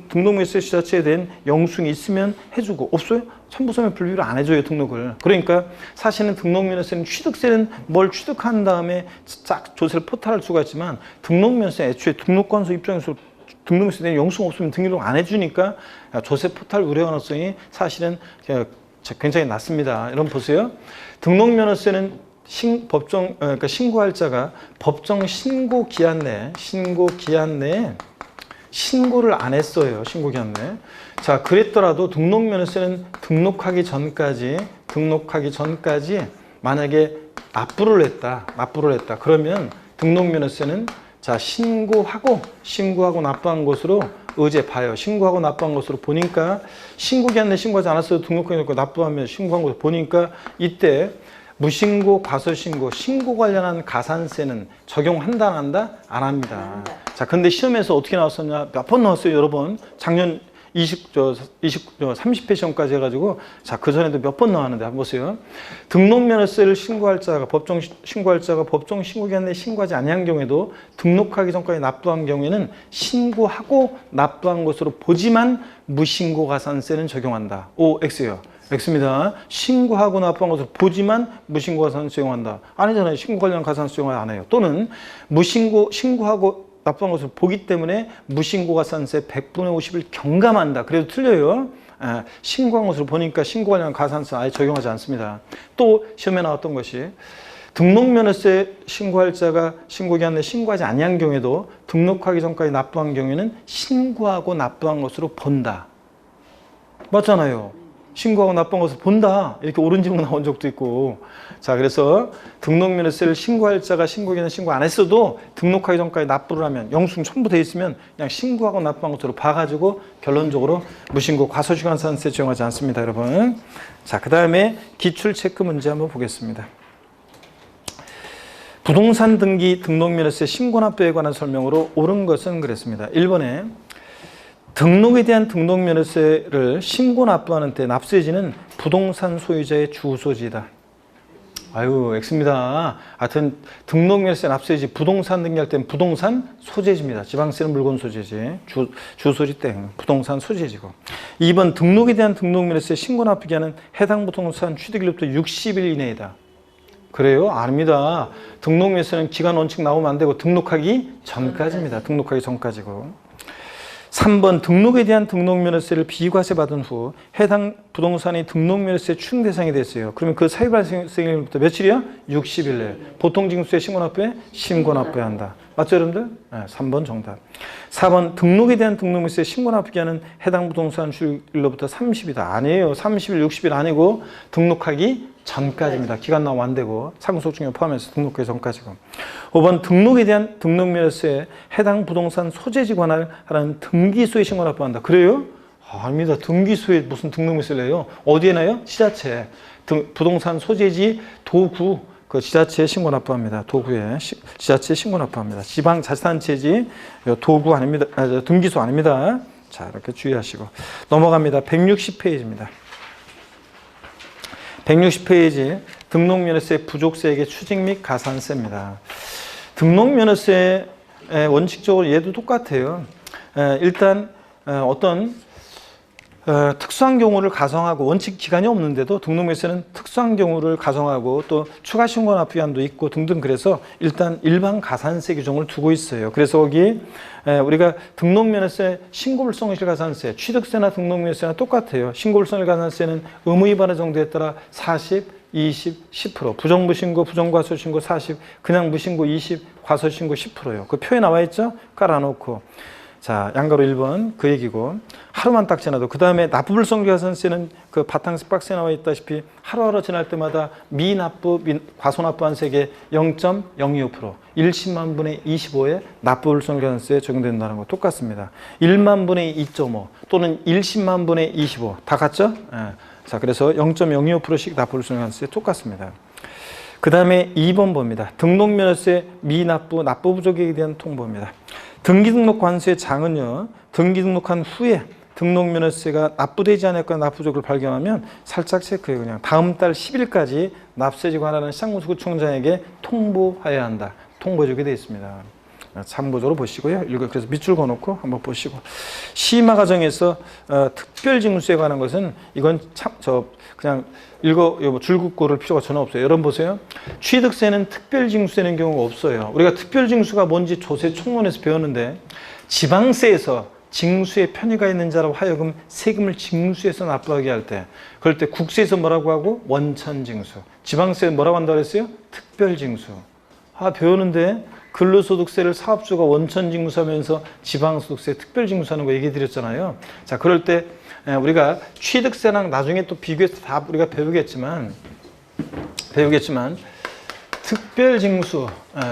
등록면허세 지자체에 대한 영수증이 있으면 해주고 없어요? 첨부서면 분류를 안 해줘요, 등록을. 그러니까 사실은 등록면허세는 취득세는 뭘 취득한 다음에 쫙 조세를 포탈할 수가 있지만 등록면허세 애초에 등록관서 입장에서 등록면허세에 대한 영수증 없으면 등록 안 해주니까 조세 포탈 우려 가능성이 사실은 굉장히 낮습니다. 여러분 보세요. 등록면허세는 그러니까 신고할 자가 법정 신고 기한 내에 신고를 안 했어요. 신고 기한 내에. 자, 그랬더라도 등록면허세는 등록하기 전까지 만약에 납부를 했다. 그러면 등록면허세는 자, 신고하고 납부한 것으로 의제 봐요. 신고하고 납부한 것으로 보니까 신고 기한 내에 신고하지 않았어도 등록해놓고 납부하면 신고한 것으로 보니까 이때 무신고, 과소신고, 신고 관련한 가산세는 적용한다, 안 한다? 안 합니다. 자, 근데 시험에서 어떻게 나왔었냐? 몇 번 나왔어요, 여러 번. 작년 30회 시험까지 해가지고, 자, 그전에도 몇 번 나왔는데, 한번 보세요. 등록면허세를 신고할 자가, 법정 신고기한 내에 신고하지 아니한 경우에도 등록하기 전까지 납부한 경우에는 신고하고 납부한 것으로 보지만 무신고 가산세는 적용한다. O, X예요. X입니다. 신고하고 납부한 것을 보지만 무신고 가산세 적용한다. 아니잖아요. 신고 관련 가산세 적용 안 해요. 또는 신고하고 납부한 것을 보기 때문에 무신고 가산세 100분의 50을 경감한다. 그래도 틀려요. 신고한 것을 보니까 신고 관련 가산세 아예 적용하지 않습니다. 또 시험에 나왔던 것이 등록면허세 신고할 자가 신고기한 내에 신고하지 아니한 경우에도 등록하기 전까지 납부한 경우에는 신고하고 납부한 것으로 본다. 맞잖아요. 신고하고 납부한 것을 본다. 이렇게 옳은 질문 나온 적도 있고. 자, 그래서 등록면허세를 신고할 자가 신고기는 신고 안 했어도 등록하기 전까지 납부를 하면 영수증 첨부 돼 있으면 그냥 신고하고 납부한 것으로 봐가지고 결론적으로 무신고 과소시간산세 적용하지 않습니다, 여러분. 자, 그 다음에 기출 체크 문제 한번 보겠습니다. 부동산 등기 등록면허세 신고납부에 관한 설명으로 옳은 것은 그랬습니다. 1번에 등록에 대한 등록면허세를 신고 납부하는 때 납세지는 부동산 소유자의 주소지다. 아유, X입니다. 하여튼 등록면허세 납세지 부동산 등기할 때는 부동산 소재지입니다. 지방세는 물건 소재지. 주소지 땡. 부동산 소재지고. 2번 등록에 대한 등록면허세 신고 납부기한은 해당 부동산 취득일로부터 60일 이내이다. 그래요? 아닙니다. 등록면허세는 기간 원칙 나오면 안 되고 등록하기 전까지입니다. 등록하기 전까지고. 3번 등록에 대한 등록면허세를 비과세 받은 후 해당 부동산이 등록면허세 추징 대상이 됐어요. 그러면 그 사유 발생일부터 며칠이야? 60일 내. 보통징수세 신고납부에 신고납부해야 한다. 맞죠, 여러분들? 네, 3번 정답. 4번 등록에 대한 등록면허세 신고납부기한은 해당 부동산 취득일로부터 30이다. 아니에요. 30일, 60일 아니고 등록하기 전까지입니다. 기간 나오면 안 되고 상속증여 포함해서 등록하기 전까지고. 5번 등록에 대한 등록면허세에 해당 부동산 소재지 관할하는 등기소에 신고납부한다. 그래요? 아닙니다. 등기소에 무슨 등록면허세를 내요? 어디에 내요? 지자체. 부동산 소재지 도구 그 지자체에 신고납부합니다. 도구에 지자체에 신고납부합니다. 지방자치단체지 도구 아닙니다. 등기소 아닙니다. 자, 이렇게 주의하시고 넘어갑니다. 160페이지입니다. 160페이지 등록면허세 부족세액의 추징 및 가산세입니다. 등록면허세 원칙적으로 얘도 똑같아요. 일단 어떤 특수한 경우를 가정하고 원칙 기간이 없는데도 등록면허세는 특수한 경우를 가정하고 또 추가 신고 납부기한도 있고 등등 그래서 일단 일반 가산세 규정을 두고 있어요. 그래서 거기 우리가 등록면허세 신고불성실 가산세 취득세나 등록면허세나 똑같아요. 신고불성실 가산세는 의무 위반의 정도에 따라 40, 20, 10% 부정무신고, 부정과소신고 40, 그냥 무신고 20, 과소신고 10%요. 그 표에 나와 있죠? 깔아놓고. 자, 양가로 1번 그 얘기고, 하루만 딱 지나도 그 다음에 납부불성비과세는 그 바탕 박스에 나와 있다시피 하루하루 지날 때마다 미납부, 과소납부 한세계 0.025%, 1,000만 분의 25에 납부불성비과세 적용된다는 거 똑같습니다. 1만 분의 2.5 또는 1,000만 분의 25 다 같죠? 예. 자, 그래서 0.025%씩 납부불성비과세 똑같습니다. 그 다음에 2번 봅니다. 등록면허세 미납부, 납부 부족에 대한 통보입니다. 등기등록 관세의 장은요, 등기등록한 후에 등록면허세가 납부되지 않았거나 납부 부족을 발견하면 살짝 체크해요. 그냥 다음 달 10일까지 납세지 관하는 시장군수구청장에게 통보해야 한다. 통보해주게 되어 있습니다. 참고적으로 보시고요. 그래서 밑줄 그어놓고 한번 보시고, 심화 과정에서 특별징수에 관한 것은 이건 그냥 줄긋고 고를 필요가 전혀 없어요. 여러분 보세요. 취득세는 특별징수되는 경우가 없어요. 우리가 특별징수가 뭔지 조세 총론에서 배웠는데, 지방세에서 징수에 편의가 있는 자로 하여금 세금을 징수해서 납부하게 할 때, 그럴 때 국세에서 뭐라고 하고? 원천징수. 지방세에 뭐라고 한다고 했어요? 특별징수. 배우는데 근로소득세를 사업주가 원천징수하면서 지방소득세 특별징수하는 거 얘기 드렸잖아요. 자, 그럴 때 우리가 취득세랑 나중에 또 비교해서 다 우리가 배우겠지만 특별징수,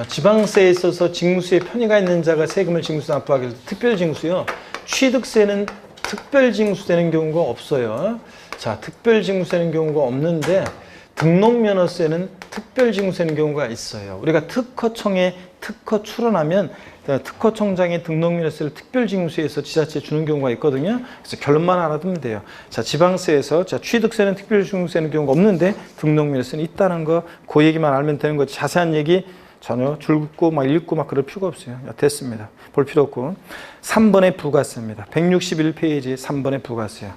지방세에 있어서 징수에 편의가 있는 자가 세금을 징수 납부하게 할 때 특별징수요. 취득세는 특별징수되는 경우가 없어요. 자, 특별징수되는 경우가 없는데 등록면허세는 특별징수되는 경우가 있어요. 우리가 특허청에 특허 출원하면 특허청장이 등록면허세를 특별징수해서 지자체에 주는 경우가 있거든요. 그래서 결론만 알아두면 돼요. 자, 지방세에서 취득세는 특별징수되는 경우가 없는데 등록면허세는 있다는 거, 그 얘기만 알면 되는 거지. 자세한 얘기 전혀 줄긋고 막 읽고 막 그럴 필요가 없어요. 됐습니다. 볼 필요 없고. 3번의 부가세입니다. 161페이지 3번의 부가세요.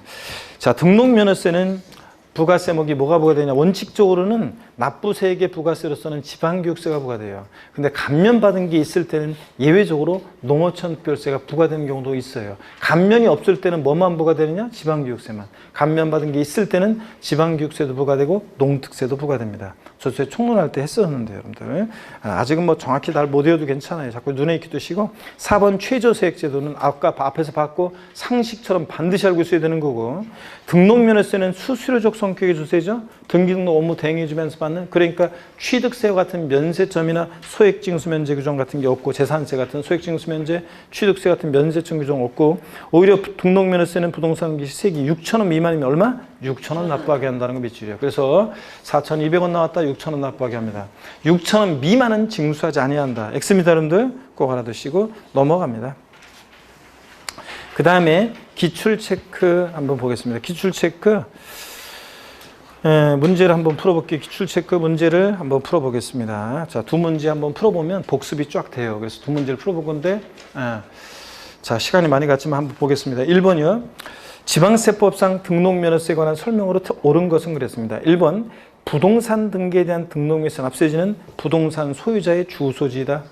자, 등록면허세는 부가세목이 뭐가 부과되냐? 원칙적으로는 납부세액의 부가세로서는 지방교육세가 부과돼요. 근데 감면받은 게 있을 때는 예외적으로 농어촌 특별세가 부과되는 경우도 있어요. 감면이 없을 때는 뭐만 부과되느냐? 지방교육세만. 감면받은 게 있을 때는 지방교육세도 부과되고 농특세도 부과됩니다. 저 총론할 때 했었는데 여러분들. 아직은 뭐 정확히 날 못 외워도 괜찮아요. 자꾸 눈에 익히 두시고. 4번 최저세액제도는 아까 앞에서 봤고 상식처럼 반드시 알고 있어야 되는 거고, 등록면허세는 수수료적 성격의 조세죠. 등기등록 업무 대행해주면서 받는, 그러니까 취득세와 같은 면세점이나 소액징수 면제 규정 같은 게 없고, 재산세 같은 소액징수 면제, 취득세 같은 면세점 규정 없고, 오히려 등록면허세는 부동산 세액이 6,000원 미만이면 얼마? 6,000원 납부하게 한다는 거 밑줄이에요. 그래서 4,200원 나왔다 6,000원 납부하게 합니다. 6,000원 미만은 징수하지 아니한다. X입니다, 여러분들. 꼭 알아두시고 넘어갑니다. 그 다음에 기출체크 한번 보겠습니다. 기출체크 문제를 한번 풀어볼게요. 기출체크 문제를 한번 풀어보겠습니다. 자, 두 문제 한번 풀어보면 복습이 쫙 돼요. 그래서 두 문제를 풀어볼 건데, 자, 시간이 많이 갔지만 한번 보겠습니다. 1번이요. 지방세법상 등록면허세에 관한 설명으로 옳은 것은 그랬습니다. 1번, 부동산 등기에 대한 등록면허세 납세지는 부동산 소유자의 주소지이다.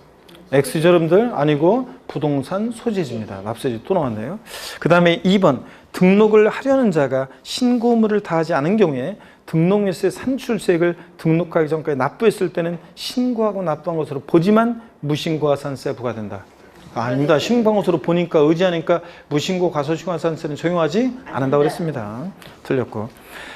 X죠, 여러분들? 아니고 부동산 소재지입니다. 납세지 또 나왔네요. 그 다음에 2번, 등록을 하려는 자가 신고 의무를 다하지 않은 경우에 등록면허세 산출세액을 등록하기 전까지 납부했을 때는 신고하고 납부한 것으로 보지만 무신고 가산세가 부과된다. 아닙니다. 신고한 것으로 보니까 의지하니까 무신고 과소신고 가산세는 적용하지 않는다고 그랬습니다. 틀렸고.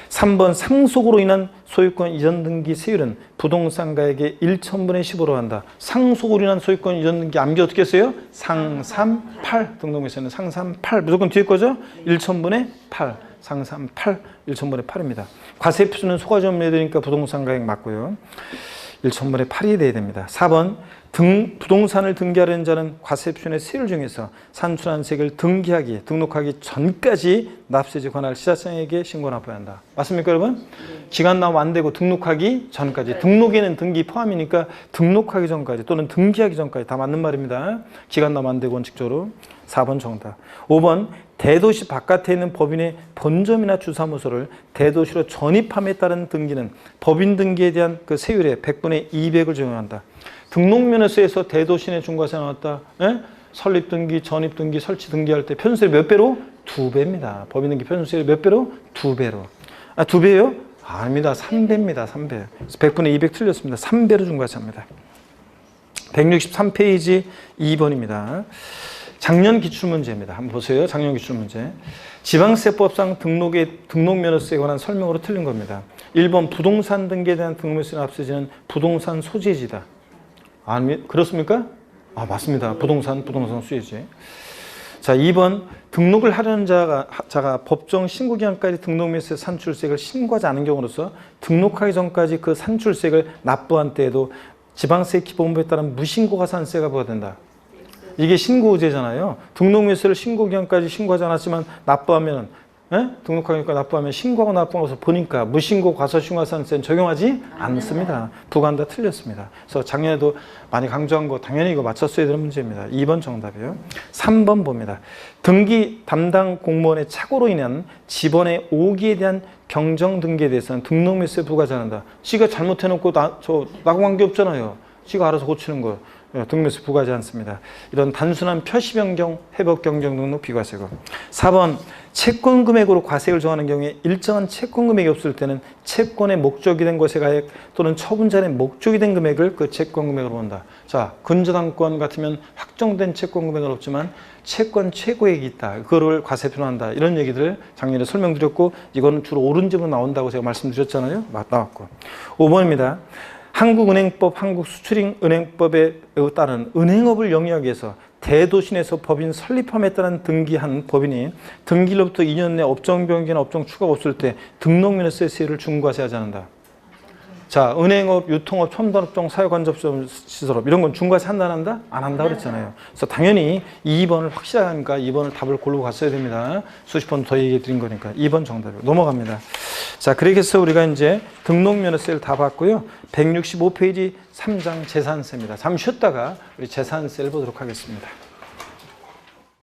3번, 상속으로 인한 소유권 이전 등기 세율은 부동산가에게 1,000분의 15로 한다. 상속으로 인한 소유권 이전 등기 암기 어떻게 했어요? 상삼8. 등록면허세는 상삼8. 무조건 뒤에 거죠? 1,000분의 8. 상삼8. 1,000분의 8입니다. 과세표준은 소가지 없는 애들이니까 부동산가액 맞고요. 1,000분의 8이 돼야 됩니다. 4번, 부동산을 등기하려는 자는 과세표준의 세율 중에서 산출한 세액을 등록하기 전까지 납세지 관할 시장에게 신고 납부해야 한다. 맞습니까, 여러분? 기간 나오면 안 되고 등록하기 전까지. 등록에는 등기 포함이니까 등록하기 전까지 또는 등기하기 전까지 다 맞는 말입니다. 기간 나오면 안 되고 원칙적으로. 4번 정답. 5번, 대도시 바깥에 있는 법인의 본점이나 주사무소를 대도시로 전입함에 따른 등기는 법인 등기에 대한 그 세율의 100분의 200을 적용한다. 등록면허세에서 대도시 내 중과세 나왔다. 설립 등기, 전입 등기, 설치 등기할 때 편수세 몇 배로? 2배입니다. 법인 등기 편수세 몇 배로? 2배로. 2배요? 아닙니다. 3배입니다. 3배. 100분의 200 틀렸습니다. 3배로 중과세합니다. 163페이지 2번입니다. 작년 기출문제입니다. 한번 보세요. 작년 기출문제. 지방세법상 등록면허세에 관한 설명으로 틀린 겁니다. 1번 부동산 등기에 대한 등록면허세는 앞서지는 부동산 소재지다. 아니, 그렇습니까? 아, 맞습니다. 부동산 소재지. 자, 2번 등록을 하려는 자가 법정 신고기간까지 등록면허세 산출세액을 신고하지 않은 경우로서 등록하기 전까지 그 산출세액을 납부한 때에도 지방세 기본법에 따른 무신고가 산세가 부과된다. 이게 신고의제잖아요. 등록면허세를 신고기간까지 신고하지 않았지만 납부하면, 등록하니까 납부하면 신고하고 납부한 것을 보니까 무신고 과소신고가산세는 적용하지 않습니다. 부과한다 틀렸습니다. 그래서 작년에도 많이 강조한 거 당연히 이거 맞췄어야 되는 문제입니다. 2번 정답이에요. 3번 봅니다. 등기 담당 공무원의 착오로 인한 직원의 오기에 대한 경정 등기에 대해서는 등록면허세 부과하지 않는다. 지가 잘못해놓고 나하고 관계없잖아요. 지가 알아서 고치는 거. 등록면허세 부과하지 않습니다. 이런 단순한 표시 변경, 회복 경정 등록 비과세고. 4번 채권 금액으로 과세를 정하는 경우에 일정한 채권 금액이 없을 때는 채권의 목적이 된 것의 가액 또는 처분자의 목적이 된 금액을 그 채권 금액으로 본다. 자, 근저당권 같으면 확정된 채권 금액은 없지만 채권 최고액이 있다. 그거를 과세 표현한다. 이런 얘기들을 작년에 설명드렸고 이거는 주로 오른집으로 나온다고 제가 말씀드렸잖아요. 나왔고. 5번입니다. 한국은행법, 한국수출은행법에 따른 은행업을 영위하기 위해서 대도시 내에서 법인 설립함에 따른 등기한 법인이 등기로부터 2년 내 업종 변경이나 업종 추가가 없을 때 등록면허세를 중과세하지 않는다. 자, 은행업, 유통업, 첨단업종, 사회간접점, 시설업 이런 건 중과세 한다 안 한다? 안 한다 그랬잖아요. 그래서 당연히 2번을 확실하니까 2번을 답을 고르고 갔어야 됩니다. 수십 번 더 얘기해 드린 거니까 2번 정답이고 넘어갑니다. 자, 그렇게 해서 우리가 이제 등록면허세를 다 봤고요. 165페이지 3장 재산세입니다. 잠시 쉬었다가 우리 재산세를 보도록 하겠습니다.